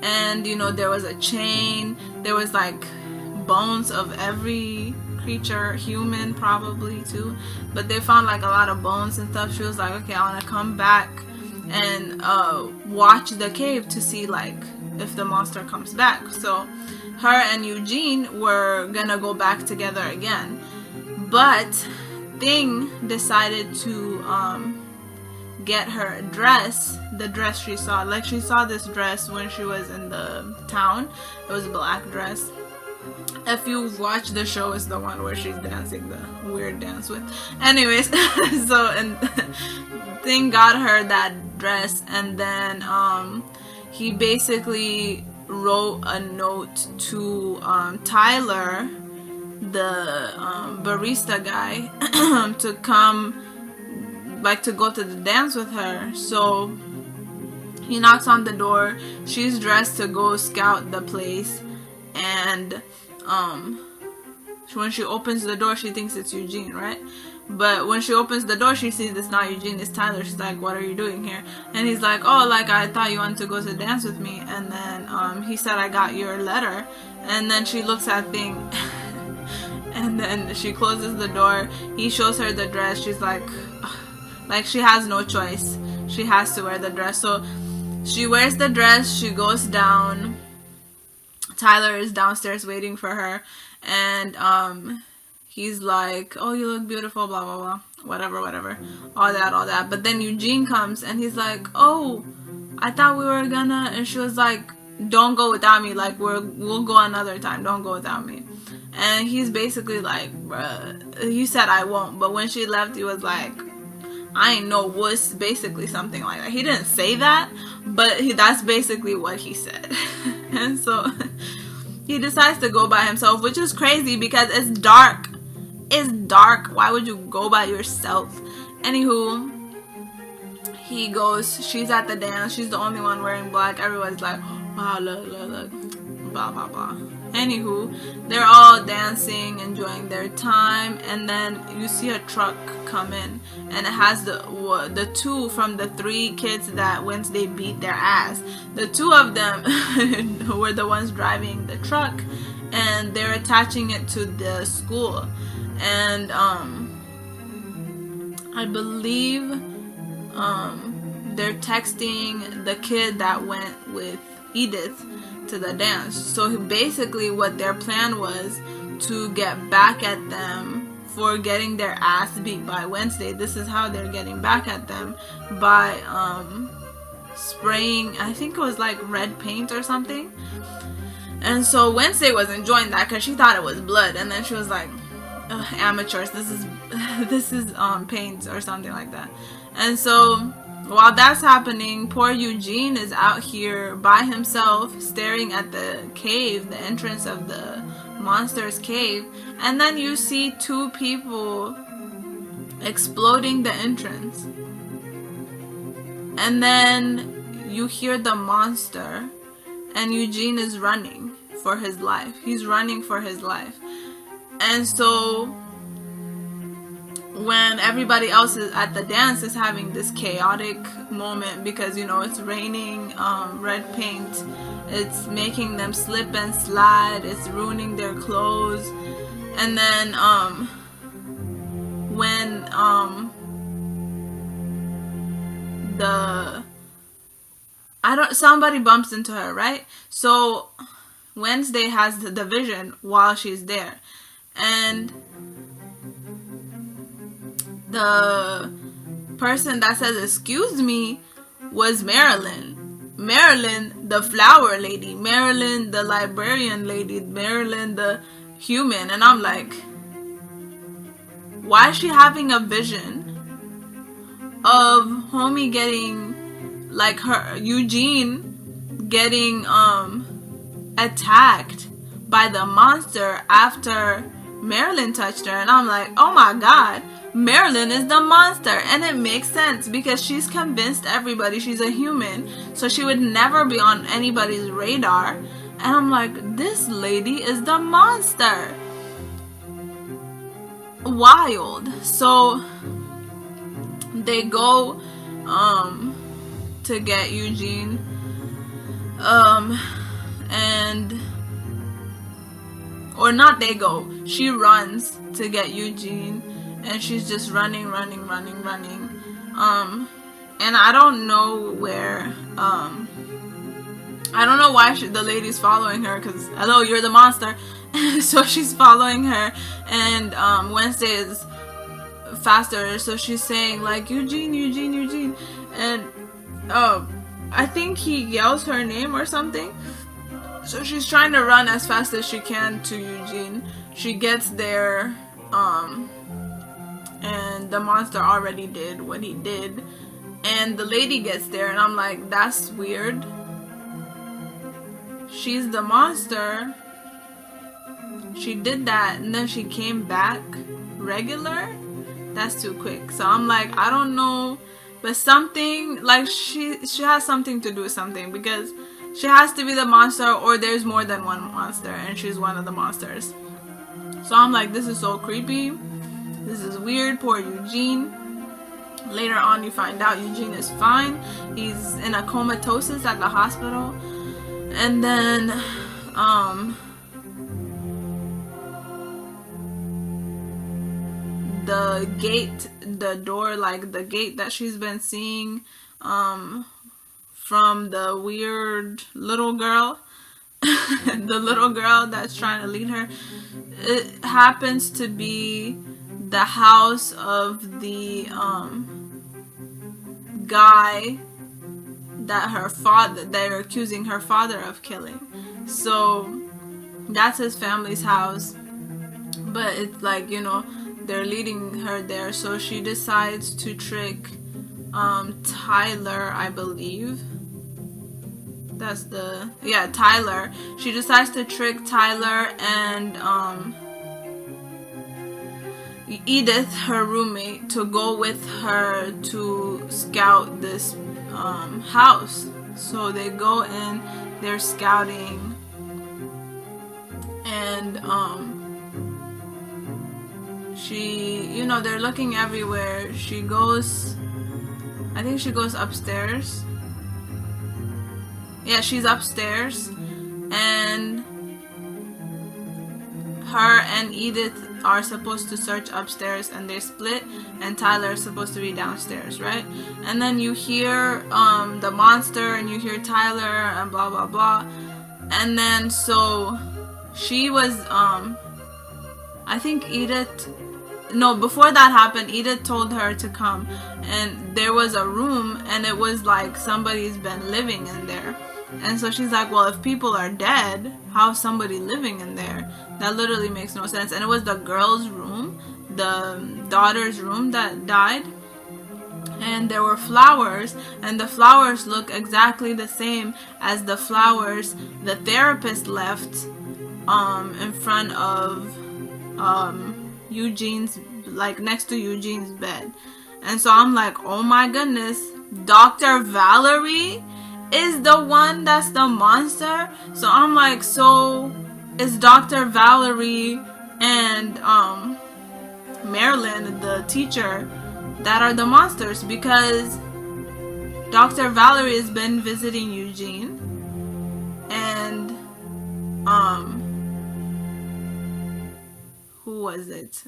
and there was a chain, there was like bones of every creature, human probably too, but they found like a lot of bones and stuff. She was like, okay, I want to come back and watch the cave to see like if the monster comes back. So her and Eugene were gonna go back together again, but Thing decided to get her a dress, the dress she saw. Like she saw this dress when she was in the town. It was a black dress. If you've watched the show, it's the one where she's dancing the weird dance with. Anyways, so and Thing got her that dress, and then he basically wrote a note to Tyler, the barista guy, to come, like to go to the dance with her. So he knocks on the door. She's dressed to go scout the place, and when she opens the door, she thinks it's Eugene, right? But when she opens the door, she sees it's not Eugene, it's Tyler. She's like, what are you doing here? And he's like, oh, like I thought you wanted to go to dance with me. And then he said, I got your letter. And then she looks at Thing and then she closes the door. He shows her the dress. She's like she has no choice. She has to wear the dress. So she wears the dress. She goes down. Tyler is downstairs waiting for her, and he's like, oh, you look beautiful, blah blah blah, whatever, all that. But then Eugene comes and he's like, oh, I thought we were gonna, and she was like, don't go without me, like we'll go another time, don't go without me. And he's basically like, bruh, he said I won't, but when she left, he was like, I ain't no wuss, basically something like that. He didn't say that, but that's basically what he said. And so he decides to go by himself, which is crazy because it's dark. It's dark. Why would you go by yourself? Anywho, he goes. She's at the dance. She's the only one wearing black. Everyone's like, wow, look, blah, blah, blah. Anywho, they're all dancing, enjoying their time, and then you see a truck come in, and it has the two from the 3 kids that Wednesday beat their ass. The 2 of them were the ones driving the truck, and they're attaching it to the school. And I believe they're texting the kid that went with Edith to the dance. So basically what their plan was to get back at them for getting their ass beat by Wednesday. This is how they're getting back at them, by spraying, I think it was like red paint or something. And so Wednesday was enjoying that because she thought it was blood, and then she was like, amateurs, this is paint or something like that. And so while that's happening, poor Eugene is out here by himself staring at the cave, the entrance of the monster's cave, and then you see 2 people exploding the entrance, and then you hear the monster, and Eugene is running for his life. He's running for his life. And so when everybody else is at the dance is having this chaotic moment because, you know, it's raining red paint, it's making them slip and slide, it's ruining their clothes. And then when somebody bumps into her, right? So Wednesday has the vision while she's there, and the person that says excuse me was Marilyn. Marilyn, the flower lady. Marilyn, the librarian lady. Marilyn, the human. And I'm like, why is she having a vision of homie getting, like, her Eugene getting attacked by the monster after Marilyn touched her? And I'm like, oh my god, Marilyn is the monster. And it makes sense because she's convinced everybody she's a human, so she would never be on anybody's radar. And I'm like, this lady is the monster. Wild. So they go to get Eugene, and or not, they go, she runs to get Eugene, and she's just running, and I don't know where, I don't know why the lady's following her, because hello, you're the monster. So she's following her, and Wednesday is faster, so she's saying like, Eugene, and I think he yells her name or something. So she's trying to run as fast as she can to Eugene. She gets there, and the monster already did what he did, and the lady gets there, and I'm like, that's weird. She's the monster. She did that, and then she came back regular. That's too quick. So I'm like, I don't know, but something, like, she has something to do with something, because she has to be the monster, or there's more than one monster, and she's one of the monsters. So I'm like, this is so creepy. This is weird. Poor Eugene. Later on, you find out Eugene is fine. He's in a comatosis at the hospital. And then, the gate, the door, like the gate that she's been seeing, from the weird little girl, the little girl that's trying to lead her, it happens to be the house of the guy that they're accusing her father of killing. So that's his family's house, but it's like, you know, they're leading her there. So she decides to trick Tyler, I believe. That's Tyler. She decides to trick Tyler and Edith, her roommate, to go with her to scout this house. So they go in, they're scouting, and she, you know, they're looking everywhere. She goes, I think she goes upstairs. Yeah, she's upstairs, and her and Edith are supposed to search upstairs, and they split, and Tyler is supposed to be downstairs, right? And then you hear the monster, and you hear Tyler, and blah blah blah. And then so she was I think Edith, no, before that happened, Edith told her to come, and there was a room, and it was like somebody's been living in there. And so she's like, well, if people are dead, how's somebody living in there? That literally makes no sense. And it was the girl's room, the daughter's room that died. And there were flowers, and the flowers look exactly the same as the flowers the therapist left in front of Eugene's, like next to Eugene's bed. And so I'm like, oh my goodness, Dr. Valerie is the one that's the monster. So I'm like, so is Dr. Valerie and Marilyn, the teacher, that are the monsters? Because Dr. Valerie has been visiting Eugene, and who was it?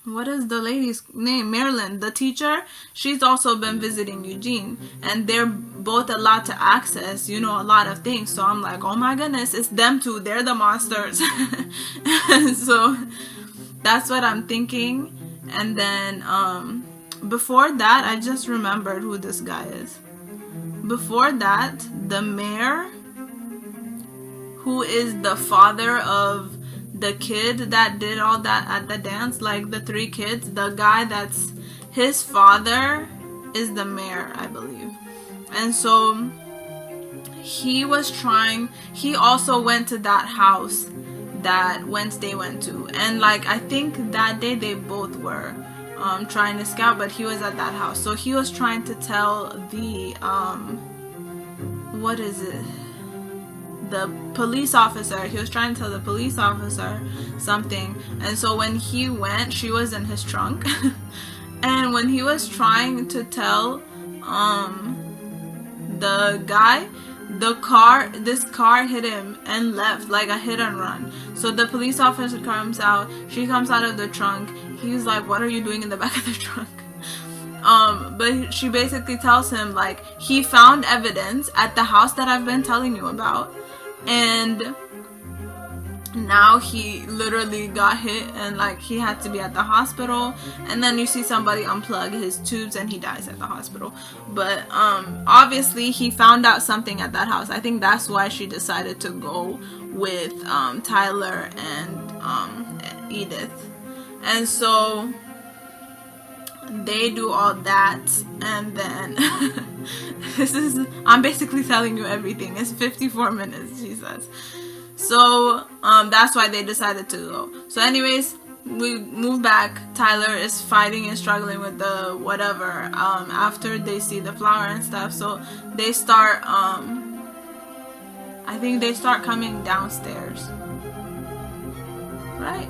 What is the lady's name? Marilyn, the teacher, she's also been visiting Eugene, and they're both allowed to access, you know, a lot of things. So I'm like, oh my goodness, it's them two, they're the monsters. So that's what I'm thinking. And then before that, I just remembered who this guy is. Before that, the mayor, who is the father of the kid that did all that at the dance, like the 3 kids, the guy that's his father is the mayor, I believe. And so he also went to that house that Wednesday went to, and like I think that day they both were trying to scout, but he was at that house. So he was trying to tell the what is it, the police officer, he was trying to tell the police officer something. And so when he went, she was in his trunk. And when he was trying to tell the guy, this car hit him and left, like a hit and run. So the police officer comes out, she comes out of the trunk. He's like, what are you doing in the back of the trunk? But she basically tells him, like, he found evidence at the house that I've been telling you about, and now he literally got hit, and like he had to be at the hospital. And then you see somebody unplug his tubes and he dies at the hospital. But obviously he found out something at that house. I think that's why she decided to go with Tyler and Edith. And so they do all that, and then I'm basically telling you everything. It's 54 minutes, she says. So that's why they decided to go. So anyways, we move back. Tyler is fighting and struggling with the whatever after they see the flower and stuff. So they start I think they start coming downstairs, right?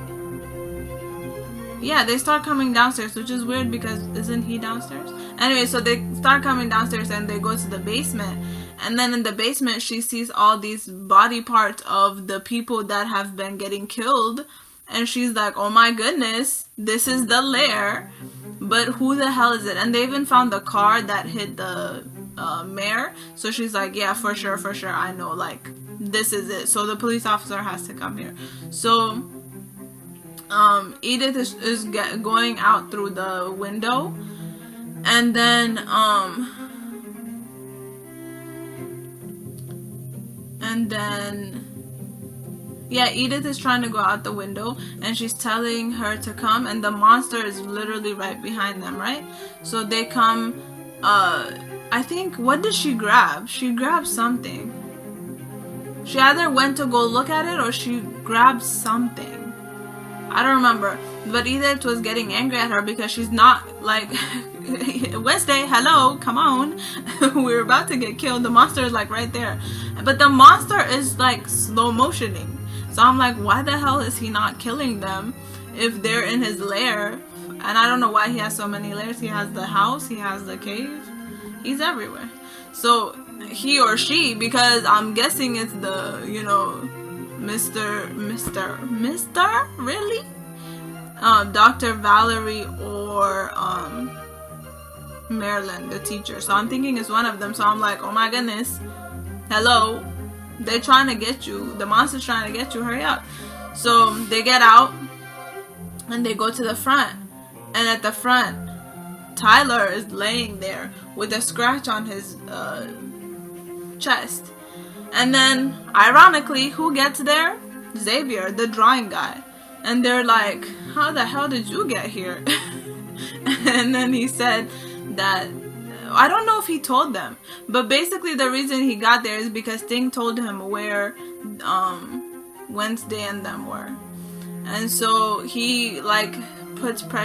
Yeah, they start coming downstairs, which is weird because isn't he downstairs? Anyway, so they start coming downstairs and they go to the basement. And then in the basement, she sees all these body parts of the people that have been getting killed. And she's like, oh my goodness, this is the lair. But who the hell is it? And they even found the car that hit the mayor. So she's like, yeah, for sure, I know, like, this is it. So the police officer has to come here. So Edith is going out through the window, and then yeah, Edith is trying to go out the window, and she's telling her to come, and the monster is literally right behind them, right? So they come. I think, what did she grab? She grabbed something. She either went to go look at it or she grabbed something. I don't remember. But Edith was getting angry at her because she's not like, Wednesday, hello, come on. We're about to get killed. The monster is like right there. But the monster is like slow motioning. So I'm like, why the hell is he not killing them if they're in his lair? And I don't know why he has so many lairs. He has the house, he has the cave. He's everywhere. So he or she, because I'm guessing it's the, you know, Mr. Really? Dr. Valerie or Marilyn, the teacher. So I'm thinking it's one of them. So I'm like, oh my goodness, hello, they're trying to get you. The monster's trying to get you. Hurry up. So they get out and they go to the front. And at the front, Tyler is laying there with a scratch on his chest. And then, ironically, who gets there? Xavier, the drawing guy. And they're like, how the hell did you get here? And then he said that, I don't know if he told them, but basically the reason he got there is because Sting told him where Wednesday and them were. And so he like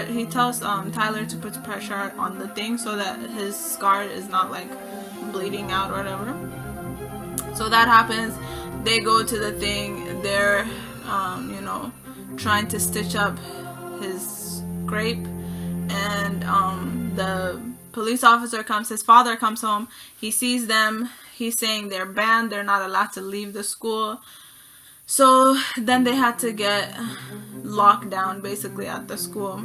he tells Tyler to put pressure on the thing so that his scar is not like bleeding out or whatever. So that happens. They go to the thing. They're you know, trying to stitch up his scrape, and the police officer comes. His father comes home. He sees them. He's saying they're banned. They're not allowed to leave the school. So then they had to get locked down basically at the school.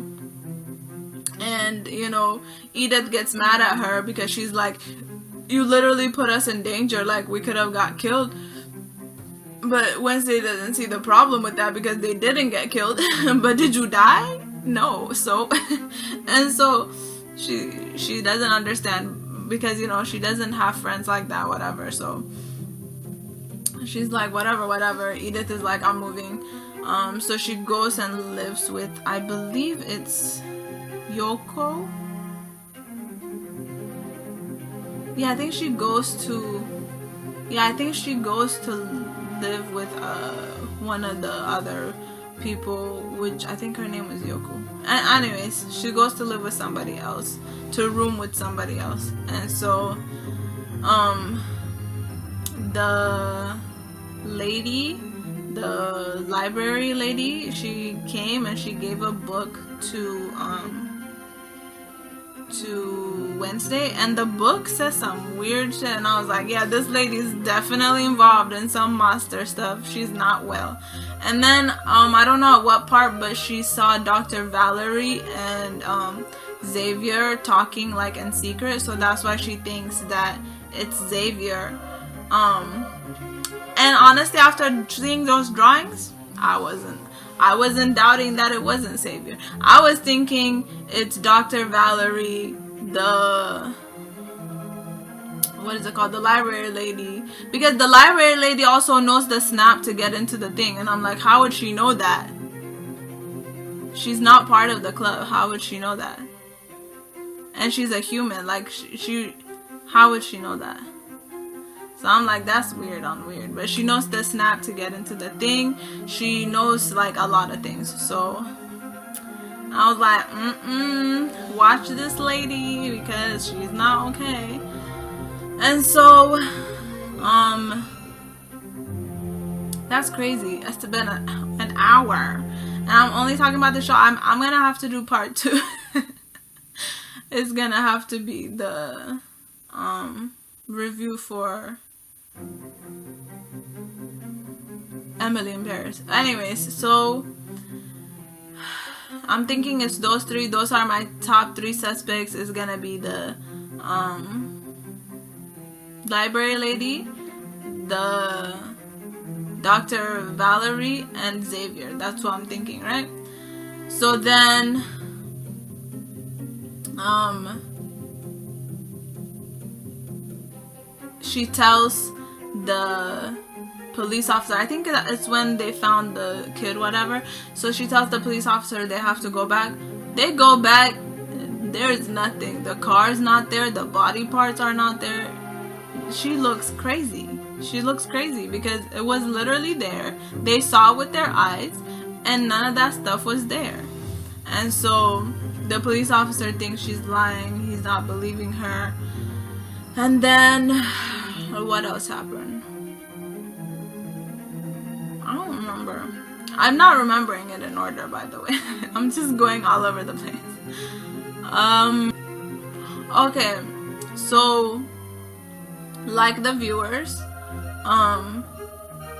And, you know, Edith gets mad at her because she's like, you literally put us in danger, like we could have got killed. But Wednesday doesn't see the problem with that because they didn't get killed. But did you die? No. So and so she doesn't understand because, you know, she doesn't have friends like that, whatever. So she's like, whatever. Edith is like, I'm moving. So she goes and lives with, I believe it's Yoko. Yeah, I think she goes to live with one of the other people, which I think her name was Yoko. And anyways, she goes to live with somebody else, to room with somebody else. And so the lady, the library lady, she came and she gave a book to Wednesday, and the book says some weird shit, and I was like, yeah, this lady's definitely involved in some monster stuff. She's not well. And then I don't know at what part, but she saw Dr. Valerie and Xavier talking like in secret, so that's why she thinks that it's Xavier. And honestly, after seeing those drawings, I wasn't doubting that it wasn't Xavier. I was thinking it's Dr. Valerie, the library lady, because the library lady also knows the snap to get into the thing, and I'm like, how would she know that? She's not part of the club. How would she know that? And she's a human. Like how would she know that? So I'm like, that's weird on weird. But she knows the snap to get into the thing. She knows like a lot of things. So I was like, watch this lady because she's not okay. And so, that's crazy. It's been an hour. And I'm only talking about the show. I'm gonna have to do part 2. It's gonna have to be the review for Emily in Paris. Anyways, so I'm thinking it's those 3. Those are my top 3 suspects. It's gonna be the library lady, the Dr. Valerie, and Xavier. That's what I'm thinking, right? So then she tells the police officer, I think it's when they found the kid, whatever. So she tells the police officer they have to go back. They go back, there's nothing. The car's not there, the body parts are not there. She looks crazy. She looks crazy because it was literally there. They saw it with their eyes and none of that stuff was there. And so the police officer thinks she's lying. He's not believing her. And then what else happened? I don't remember. I'm not remembering it in order, by the way. I'm just going all over the place. Okay, so like the viewers,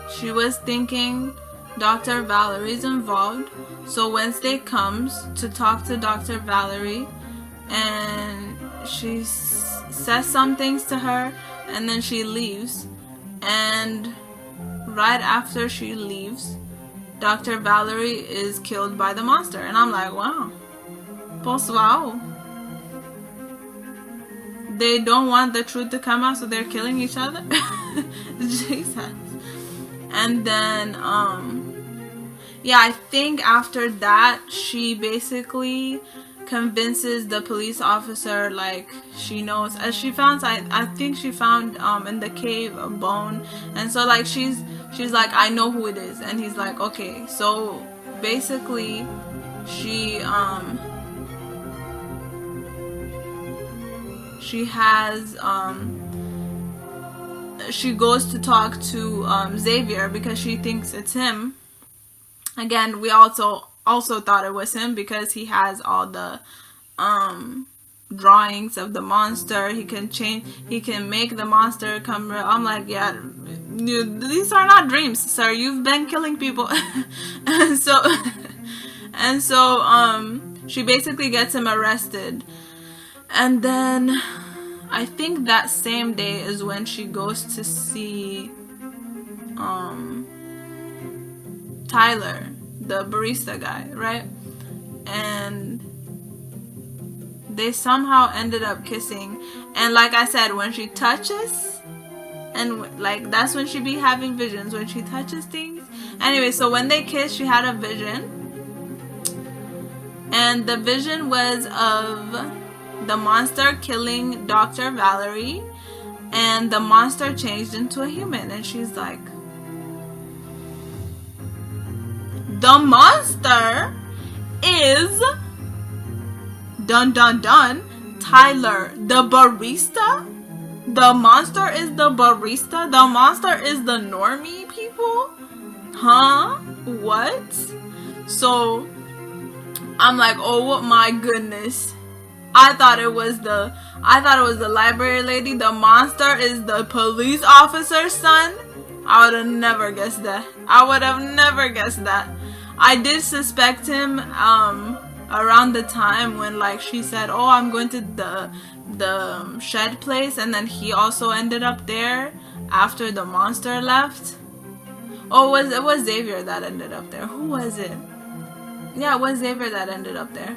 she was thinking Dr. Valerie's involved. So Wednesday comes to talk to Dr. Valerie, and she says some things to her, and then she leaves. And right after she leaves, Dr. Valerie is killed by the monster. And I'm like, wow. Pessoal. They don't want the truth to come out, so they're killing each other. Jesus. And then, yeah, I think after that, she basically convinces the police officer, like, she knows, as she found, I think she found in the cave a bone, and so like she's like, I know who it is. And he's like, okay. So basically she has she goes to talk to Xavier because she thinks it's him. Again, we also thought it was him because he has all the drawings of the monster. He can make the monster come real. I'm like, yeah, these are not dreams, sir. You've been killing people. and so she basically gets him arrested. And then I think that same day is when she goes to see Tyler, the barista guy, right? And they somehow ended up kissing. And like I said, when she touches, and like that's when she be having visions, when she touches things. Anyway, so when they kissed, she had a vision. And the vision was of the monster killing Dr. Valerie, and the monster changed into a human. And she's like, the monster is dun dun dun Tyler, the barista. The monster is the barista. The monster is the normie people. Huh? What? So I'm like, oh my goodness. I thought it was the library lady. The monster is the police officer's son. I would have never guessed that. I did suspect him around the time when, like, she said, oh, I'm going to the shed place, and then he also ended up there after the monster left. Oh, it was Xavier that ended up there. Who was it? Yeah, it was Xavier that ended up there.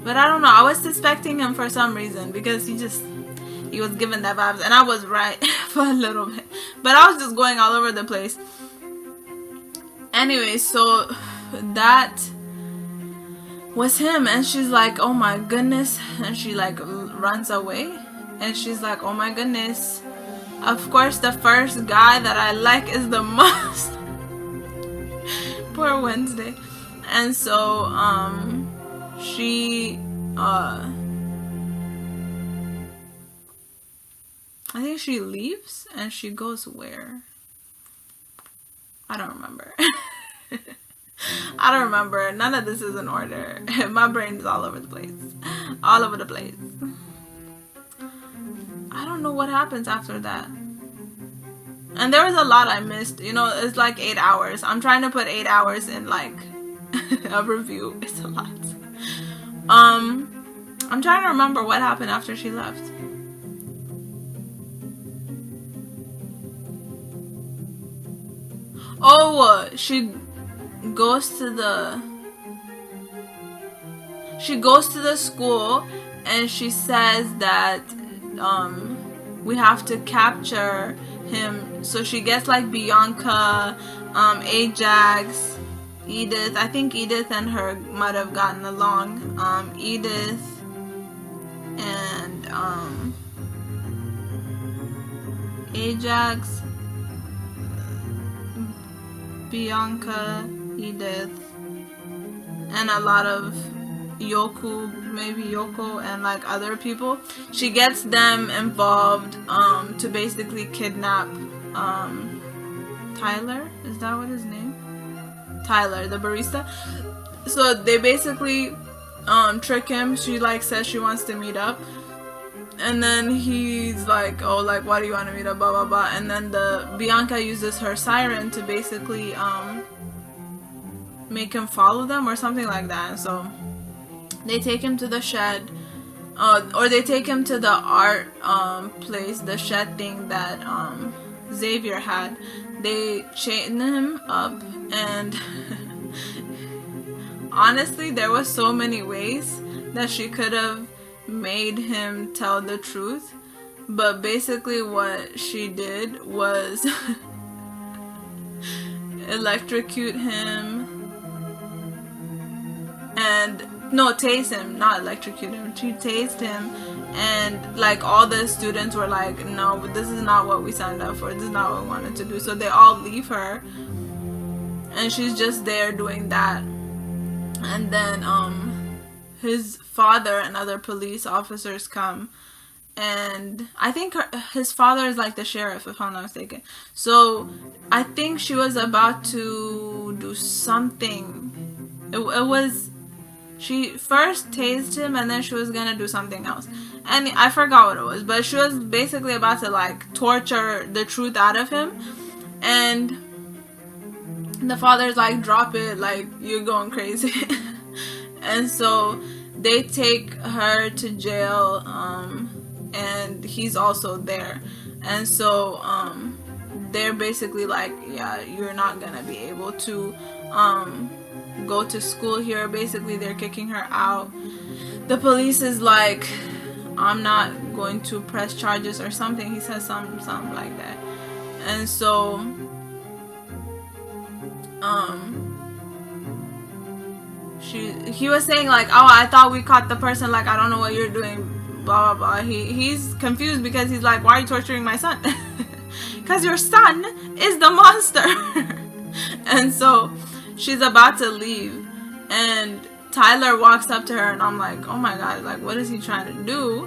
But I don't know. I was suspecting him for some reason because he was giving that vibes, and I was right for a little bit. But I was just going all over the place. Anyway, so that was him, and she's like, oh my goodness, and she like runs away, and she's like, oh my goodness. Of course, the first guy that I like is the most. Poor Wednesday. And so she I think she leaves, and she goes where? I don't remember. I don't remember. None of this is in order. My brain is all over the place. All over the place. I don't know what happens after that. And there was a lot I missed. You know, it's like 8 hours. I'm trying to put 8 hours in like a review. It's a lot. I'm trying to remember what happened after she left. Oh, she goes to the school, and she says that we have to capture him. So she gets like Bianca, Ajax, Edith. I think Edith and her might have gotten along. Edith and Ajax, Bianca, Edith, and a lot of Yoko and like other people. She gets them involved to basically kidnap Tyler. Is that what his name? Tyler, the barista. So they basically trick him. She like says she wants to meet up, and then he's like, oh, like, why do you want to meet up, blah blah blah. And then Bianca uses her siren to basically make him follow them or something like that. And so they take him to the shed, or they take him to the art place, the shed thing that Xavier had. They chain him up, and honestly, there was so many ways that she could have made him tell the truth, but basically what she did was electrocute him and tase him, not electrocute him. She tased him, and like all the students were like, no, this is not what we signed up for, this is not what we wanted to do. So they all leave her, and she's just there doing that. And then his father and other police officers come, and I think his father is like the sheriff, if I'm not mistaken. So I think she was about to do something. It was, she first tased him, and then she was gonna do something else, and I forgot what it was, but she was basically about to like torture the truth out of him. And the father's like, drop it, like, you're going crazy. And so they take her to jail, and he's also there. And so they're basically like, yeah, you're not gonna be able to go to school here. Basically they're kicking her out. The police is like, I'm not going to press charges or something. He says something like that. And so he was saying like, oh, I thought we caught the person, like, I don't know what you're doing, blah blah blah. He's confused because he's like, why are you torturing my son? Because your son is the monster. And so she's about to leave, and Tyler walks up to her, and I'm like, oh my god, like, what is he trying to do?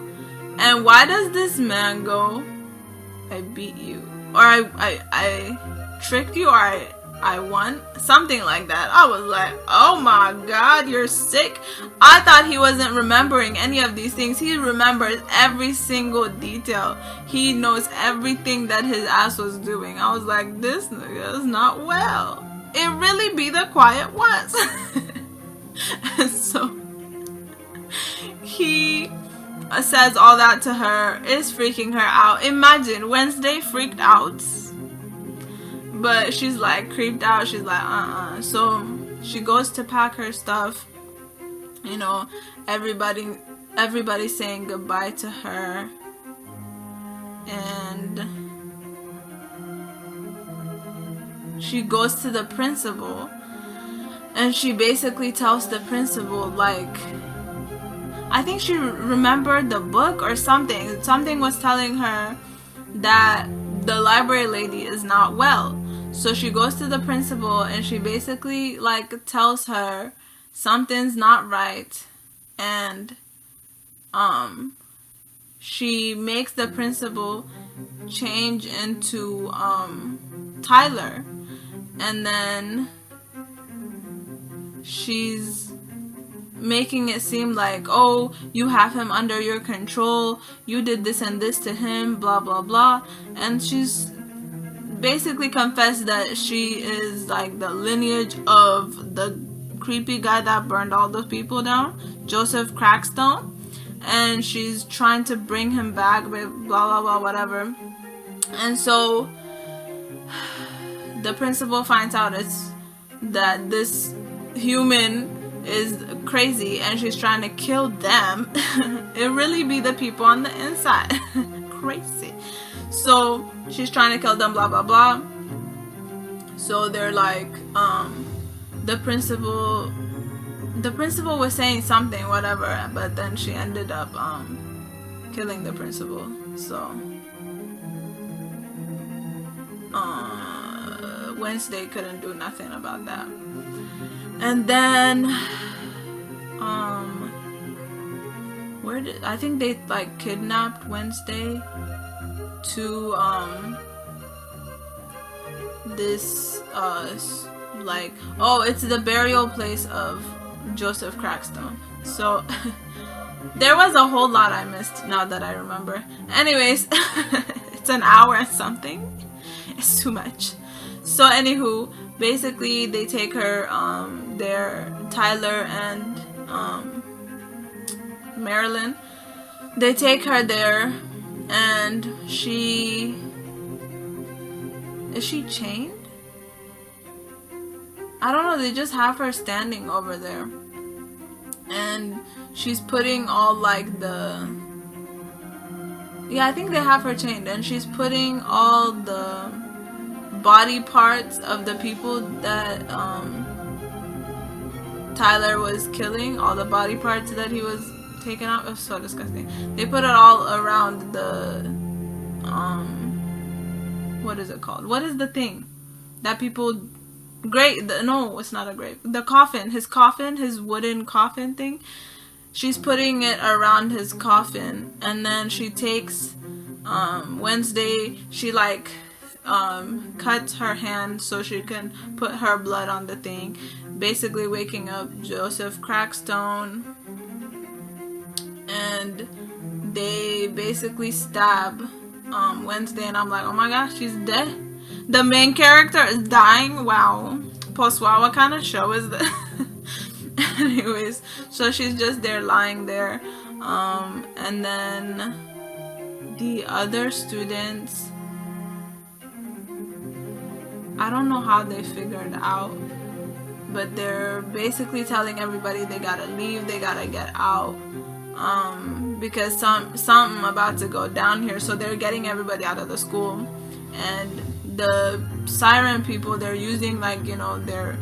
And why does this man go, I beat you, or I tricked you, or I won, something like that. I was like, oh my god, you're sick. I thought he wasn't remembering any of these things. He remembers every single detail. He knows everything that his ass was doing. I was like, this nigga is not well. It really be the quiet ones. And so he says all that to her, is freaking her out. Imagine, Wednesday freaked out, but she's like creeped out. She's like, So she goes to pack her stuff. You know, everybody's saying goodbye to her, and she goes to the principal, and she basically tells the principal, like, I think she remembered the book or something. Something was telling her that the library lady is not well. So she goes to the principal, and she basically like tells her something's not right, and she makes the principal change into Tyler, and then she's making it seem like, oh, you have him under your control, you did this and this to him, blah blah blah. And she's basically confessed that she is like the lineage of the creepy guy that burned all those people down, Joseph Crackstone, and she's trying to bring him back, blah blah blah, whatever. And so the principal finds out that this human is crazy, and she's trying to kill them. It really be the people on the inside. Crazy. So she's trying to kill them, blah blah blah. So they're like, the principal was saying something, whatever, but then she ended up killing the principal. So Wednesday couldn't do nothing about that. And then I think they like kidnapped Wednesday to this like, oh, it's the burial place of Joseph Crackstone. So there was a whole lot I missed now that I remember. Anyways, it's an hour and something. It's too much. So anywho, basically they take her there, Tyler and Marilyn. They take her there, and is she chained? I don't know, they just have her standing over there. And she's putting all like the... Yeah, I think they have her chained. And she's putting all the body parts of the people that Tyler was killing. All the body parts that he was taking out. It was so disgusting. They put it all around the... what is it called? What is the thing that people... no, it's not a grave. The coffin, his wooden coffin thing. She's putting it around his coffin, and then she takes Wednesday. She like cuts her hand so she can put her blood on the thing, basically waking up Joseph Crackstone. And they basically stab Wednesday, and I'm like, oh my gosh, she's dead. The main character is dying. Wow. Post-wow, what kind of show is this? Anyways, so she's just there lying there. And then the other students, I don't know how they figured out, but they're basically telling everybody they gotta leave, they gotta get out. Because something about to go down here, so they're getting everybody out of the school. And the siren people, they're using like, you know, their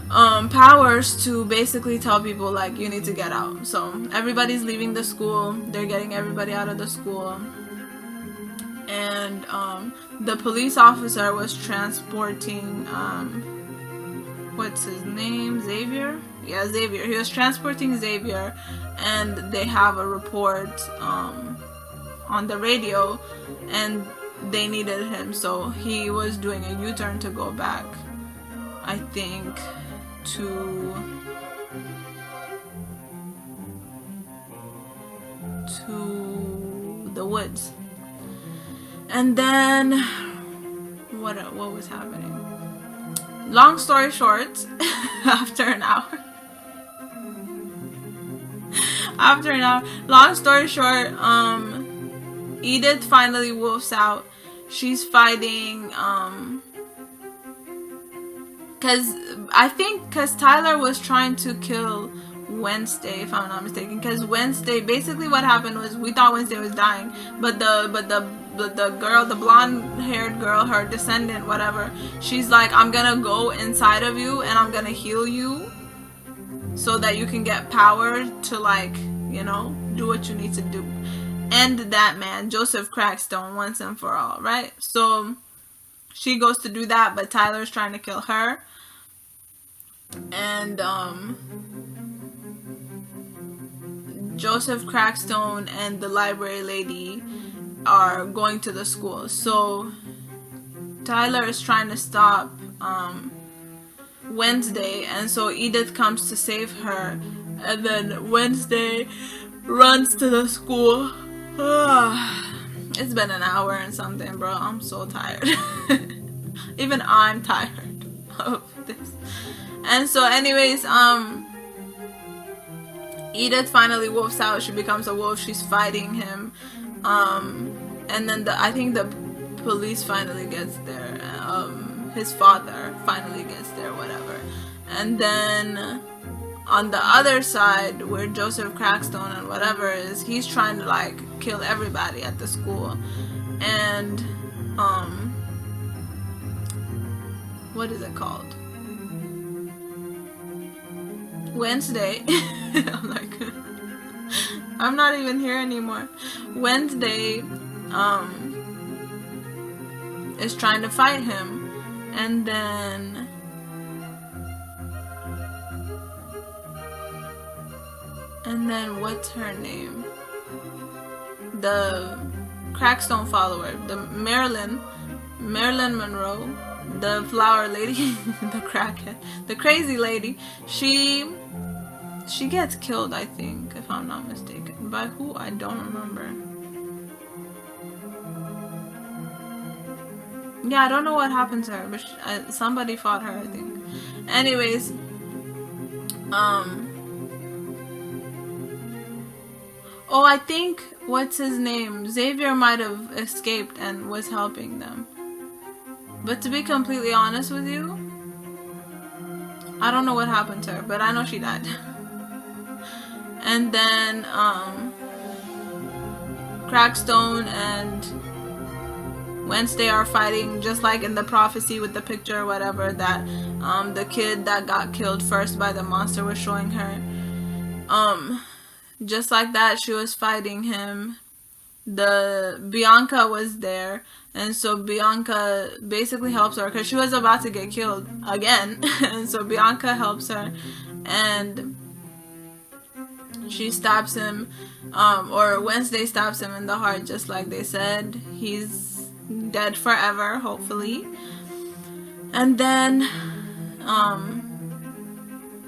powers to basically tell people like, you need to get out. So everybody's leaving the school, they're getting everybody out of the school. And the police officer was transporting what's his name, Xavier? Yeah, Xavier. He was transporting Xavier, and they have a report on the radio, and they needed him, so he was doing a U-turn to go back, I think, to the woods. And then what was happening? Long story short, after an hour, long story short, Edith finally wolfs out. She's fighting, cause Tyler was trying to kill Wednesday, if I'm not mistaken. Cause Wednesday, basically what happened was, we thought Wednesday was dying, but the girl, the blonde-haired girl, her descendant, whatever, she's like, I'm gonna go inside of you and I'm gonna heal you, so that you can get power to, like, you know, do what you need to do. End that man, Joseph Crackstone, once and for all, right? So she goes to do that, but Tyler's trying to kill her. And Joseph Crackstone and the library lady are going to the school. So Tyler is trying to stop Wednesday, and so Edith comes to save her, and then Wednesday runs to the school. It's been an hour and something, bro. I'm so tired. Even I'm tired of this. And so anyways, Edith finally wolfs out. She becomes a wolf. She's fighting him. And then I think the police finally gets there. His father finally gets there, whatever. And then on the other side, where Joseph Crackstone and whatever is, he's trying to like kill everybody at the school. And what is it called? Wednesday. I'm like, I'm not even here anymore. Wednesday is trying to fight him, And then what's her name? The Crackstone follower, the Marilyn Monroe, the flower lady, the crackhead, the crazy lady. She gets killed, I think, if I'm not mistaken. By who? I don't remember. Yeah, I don't know what happened to her, but somebody fought her, I think. Anyways, oh, I think, what's his name? Xavier might have escaped and was helping them. But to be completely honest with you, I don't know what happened to her, but I know she died. And then, Crackstone and Wednesday are fighting, just like in the prophecy with the picture or whatever, that the kid that got killed first by the monster was showing her. Just like that, she was fighting him. Bianca was there, and so Bianca basically helps her because she was about to get killed again. And so Bianca helps her, and she stabs him, or Wednesday stabs him in the heart, just like they said. He's dead forever, hopefully. And then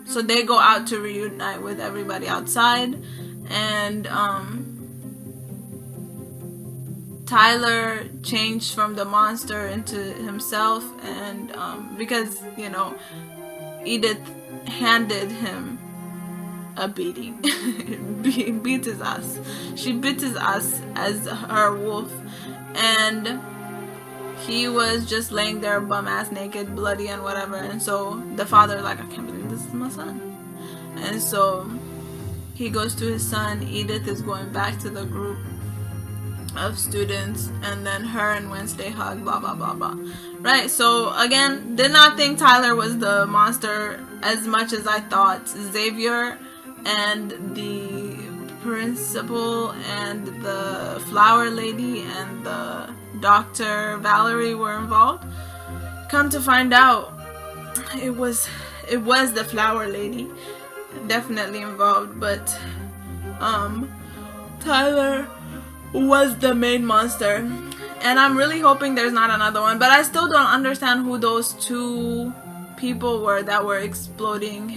so they go out to reunite with everybody outside, and Tyler changed from the monster into himself, and because, you know, Edith handed him a beating. Beat his ass. She bit his ass as her wolf, and he was just laying there bum ass naked, bloody and whatever. And so the father, like, I can't believe this is my son. And so he goes to his son. Edith is going back to the group of students, and then her and Wednesday hug, blah blah blah blah. Right, so again, did not think Tyler was the monster as much as I thought. Xavier and the principal and the flower lady and the Dr. Valerie were involved. Come to find out, it was the flower lady definitely involved, but Tyler was the main monster, and I'm really hoping there's not another one. But I still don't understand who those two people were that were exploding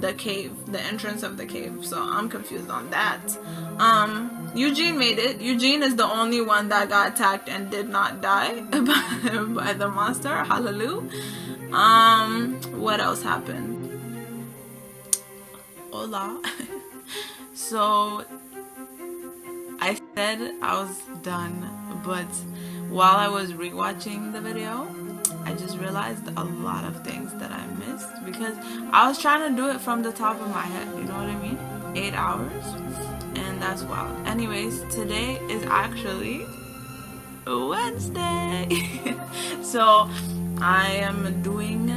the cave, the entrance of the cave. So I'm confused on that. Eugene made it. Eugene is the only one that got attacked and did not die by the monster. Hallelujah. What else happened? Hola. So I said I was done, but while I was rewatching the video, I just realized a lot of things that I missed because I was trying to do it from the top of my head, you know what I mean? 8 hours, and that's wild. Anyways, today is actually Wednesday. So I am doing,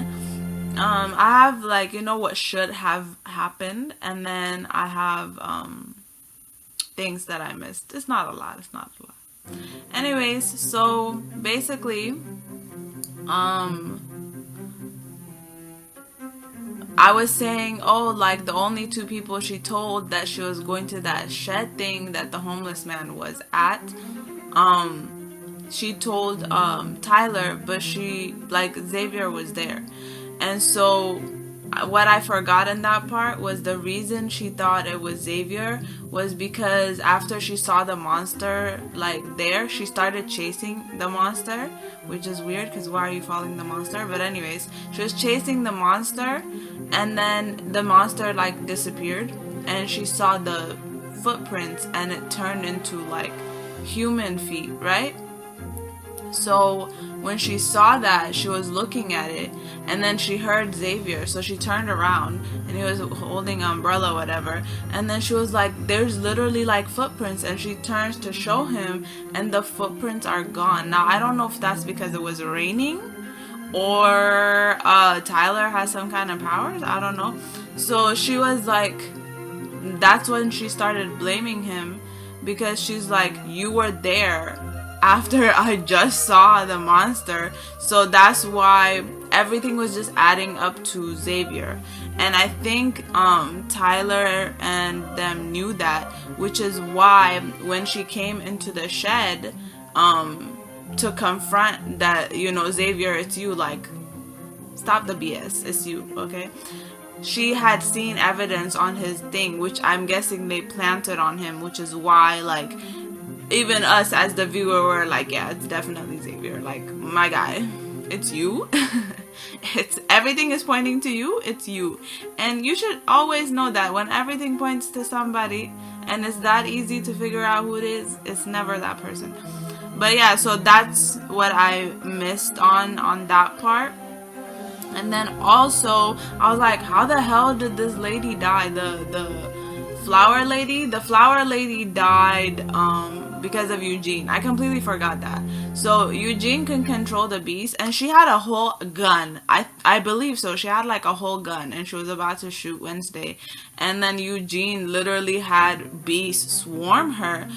I have, like, you know what should have happened, and then I have things that I missed. It's not a lot. Anyways, so basically, I was saying, oh, like, the only two people she told that she was going to that shed thing that the homeless man was at, she told Tyler, but Xavier was there. And so what I forgot in that part was the reason she thought it was Xavier was because after she saw the monster, like, there, she started chasing the monster, which is weird because why are you following the monster? But anyways, she was chasing the monster, and then the monster, like, disappeared, and she saw the footprints, and it turned into, like, human feet, right? So when she saw that, she was looking at it, and then she heard Xavier, so she turned around, and he was holding an umbrella, whatever, and then she was like, there's literally, like, footprints, and she turns to show him, and the footprints are gone. Now, I don't know if that's because it was raining, or Tyler has some kind of powers, I don't know. So she was like, that's when she started blaming him, because she's like, you were there after I just saw the monster. So that's why everything was just adding up to Xavier. And I think Tyler and them knew that, which is why when she came into the shed to confront that, you know, Xavier, it's you, like, stop the BS, it's you, okay? She had seen evidence on his thing, which I'm guessing they planted on him, which is why, like, even us as the viewer were like, yeah, it's definitely Xavier. Like, my guy, it's you. It's everything is pointing to you. It's you, and you should always know that when everything points to somebody and it's that easy to figure out who it is, it's never that person. But yeah, so that's what I missed on that part. And then also I was like, how the hell did this lady die? The flower lady? The flower lady died because of Eugene. I completely forgot that. So Eugene can control the beast, and she had a whole gun. I believe so. She had like a whole gun, and she was about to shoot Wednesday. And then Eugene literally had beasts swarm her.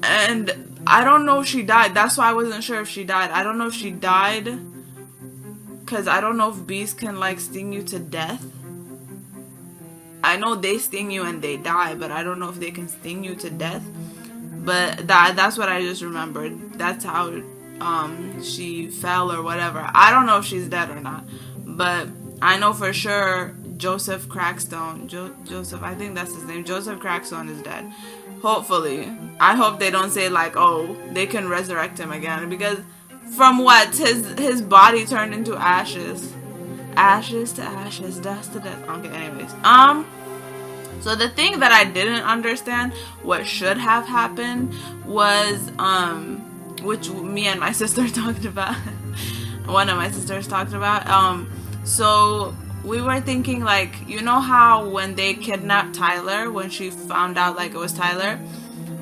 And I don't know if she died. That's why I wasn't sure if she died. I don't know if she died, because I don't know if beasts can like sting you to death. I know they sting you and they die, but I don't know if they can sting you to death. But that's what I just remembered. That's how she fell or whatever. I don't know if she's dead or not, but I know for sure Joseph Crackstone, Joseph, I think that's his name, Joseph Crackstone is dead. Hopefully. I hope they don't say like, oh, they can resurrect him again, because from what his body turned into ashes. Ashes to ashes, dust to dust. Okay, anyways. So the thing that I didn't understand what should have happened was which me and my sister talked about. One of my sisters talked about. So we were thinking, like, you know how when they kidnapped Tyler, when she found out like it was Tyler,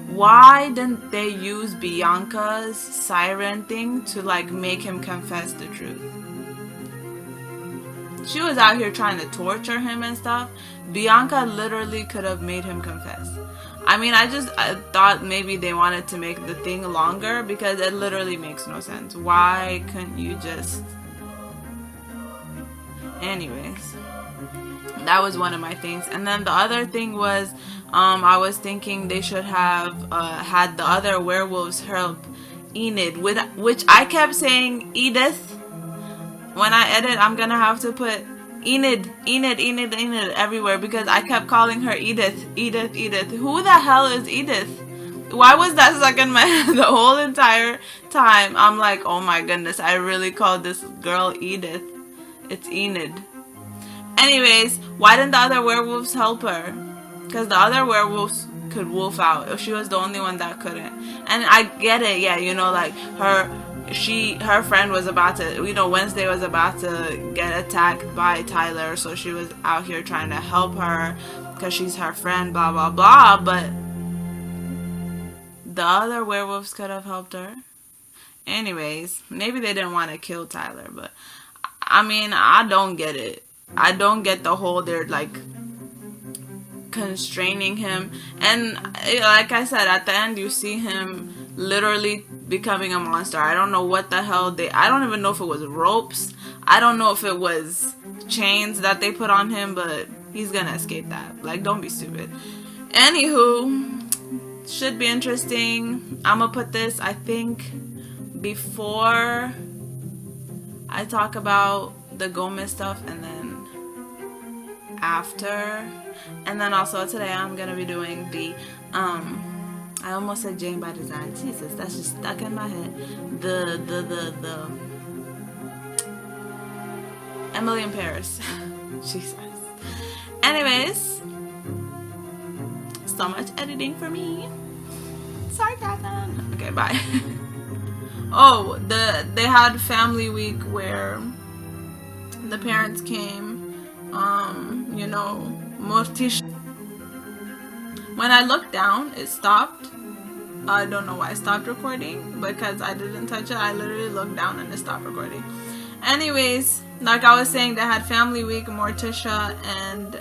why didn't they use Bianca's siren thing to like make him confess the truth? She was out here trying to torture him and stuff. Bianca literally could have made him confess. I mean, I thought maybe they wanted to make the thing longer, because it literally makes no sense. Why couldn't you just... Anyways, that was one of my things. And then the other thing was, I was thinking they should have had the other werewolves help Enid, which I kept saying Edith. When I edit, I'm gonna have to put Enid everywhere, because I kept calling her Edith. Who the hell is Edith? Why was that stuck in my head the whole entire time? I'm like, oh my goodness, I really called this girl Edith. It's Enid. Anyways, why didn't the other werewolves help her? Because the other werewolves could wolf out. She was the only one that couldn't. And I get it, yeah, you know, like her friend was about to, you know, Wednesday was about to get attacked by Tyler, so she was out here trying to help her because she's her friend, blah blah blah. But the other werewolves could have helped her. Anyways, maybe they didn't want to kill Tyler, but I mean, I don't get it. I don't get the whole they're like constraining him. And like I said, at the end you see him literally becoming a monster. I don't know what the hell I don't even know if it was ropes. I don't know if it was chains that they put on him, but he's gonna escape that. Like, don't be stupid. Anywho, should be interesting. I'm gonna put this, I think, before I talk about the Gomez stuff, and then after. And then also today I'm gonna be doing the I almost said Jane by Design. Jesus, that's just stuck in my head. The Emily in Paris. Jesus. Anyways, so much editing for me. Sarcasm. Okay, bye. Oh, they had family week where the parents came. You know, Morticia. When I looked down, it stopped. I don't know why I stopped recording, because I didn't touch it. I literally looked down and it stopped recording. Anyways, like I was saying, they had family week. Morticia and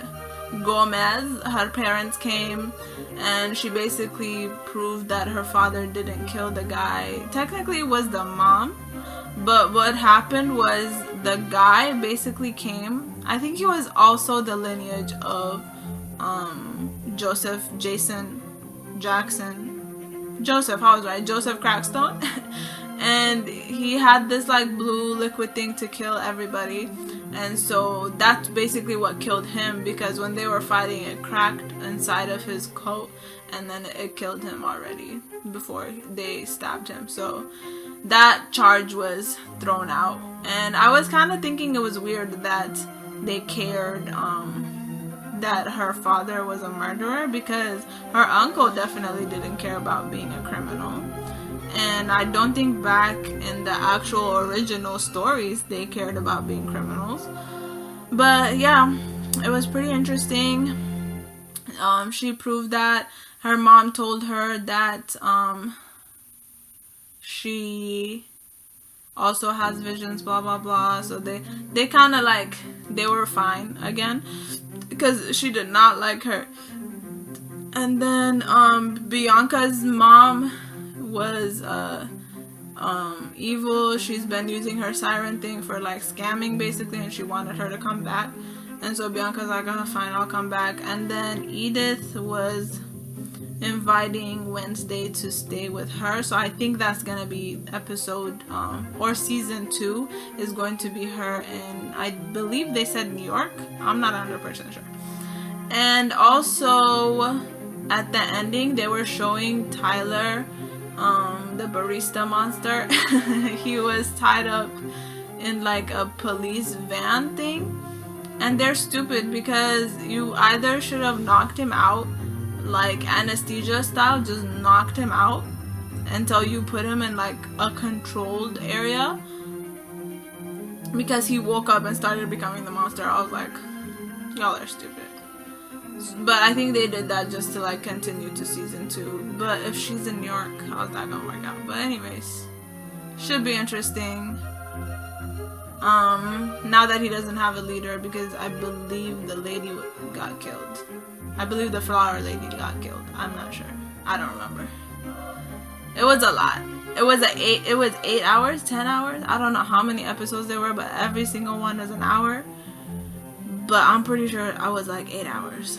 Gomez, her parents came, and she basically proved that her father didn't kill the guy. Technically, it was the mom, but what happened was the guy basically came. I think he was also the lineage of Joseph Joseph, I was right, Joseph Crackstone. And he had this like blue liquid thing to kill everybody, and so that's basically what killed him, because when they were fighting it cracked inside of his coat, and then it killed him already before they stabbed him. So that charge was thrown out, and I was kind of thinking it was weird that they cared that her father was a murderer, because her uncle definitely didn't care about being a criminal. And I don't think back in the actual original stories they cared about being criminals. But yeah, it was pretty interesting. She proved that. Her mom told her that she also has visions, blah blah blah. So they kind of like, they were fine again, because she did not like her. And then Bianca's mom was evil. She's been using her siren thing for like scamming basically, and she wanted her to come back, and so Bianca's like, oh fine, I'll come back. And then Edith was inviting Wednesday to stay with her, so I think that's gonna be episode or season 2 is going to be her in, I believe they said New York, I'm not 100% sure. And also at the ending they were showing Tyler, the barista monster. He was tied up in like a police van thing, and they're stupid because you either should have knocked him out like anesthesia style, just knocked him out until you put him in like a controlled area, because he woke up and started becoming the monster. I was like, y'all are stupid. But I think they did that just to like continue to season 2. But if she's in New York, how's that gonna work out? But anyways, should be interesting. Now that he doesn't have a leader, because I believe the lady got killed. I believe the flower lady got killed. I'm not sure. I don't remember. It was a lot. It was 8 hours, 10 hours. I don't know how many episodes there were, but every single one is an hour. But I'm pretty sure I was like 8 hours.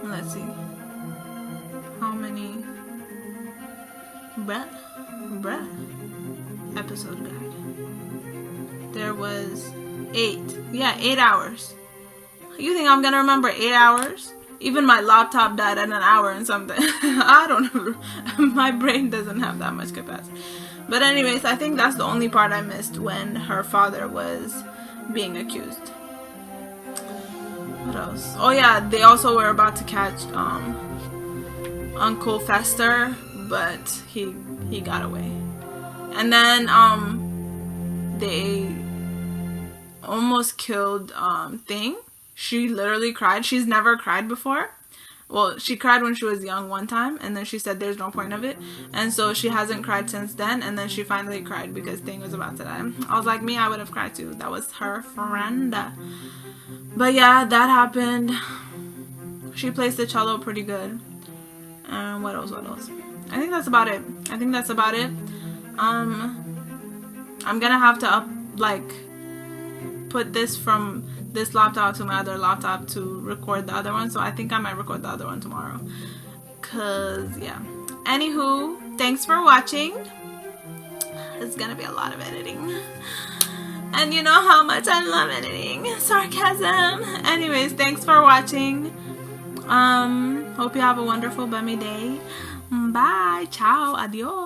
Let's see. How many? Bruh. Episode guide. There was 8. Yeah, 8 hours. You think I'm gonna remember 8 hours? Even my laptop died at an hour and something. I don't know. My brain doesn't have that much capacity. But anyways, I think that's the only part I missed, when her father was being accused. What else? Oh yeah, they also were about to catch Uncle Fester, but he got away. And then they almost killed Thing. She literally cried. She's never cried before. Well, she cried when she was young one time, and then she said there's no point of it, and so she hasn't cried since then. And then she finally cried because Thing was about to die. I was like, me, I would have cried too. That was her friend. But yeah, that happened. She plays the cello pretty good. And what else? I think that's about it. I'm gonna have to put this from this laptop to my other laptop to record the other one. So I think I might record the other one tomorrow. Cause yeah. Anywho, thanks for watching. It's gonna be a lot of editing. And you know how much I love editing. Sarcasm. Anyways, thanks for watching. Hope you have a wonderful bummy day. Bye. Ciao. Adios.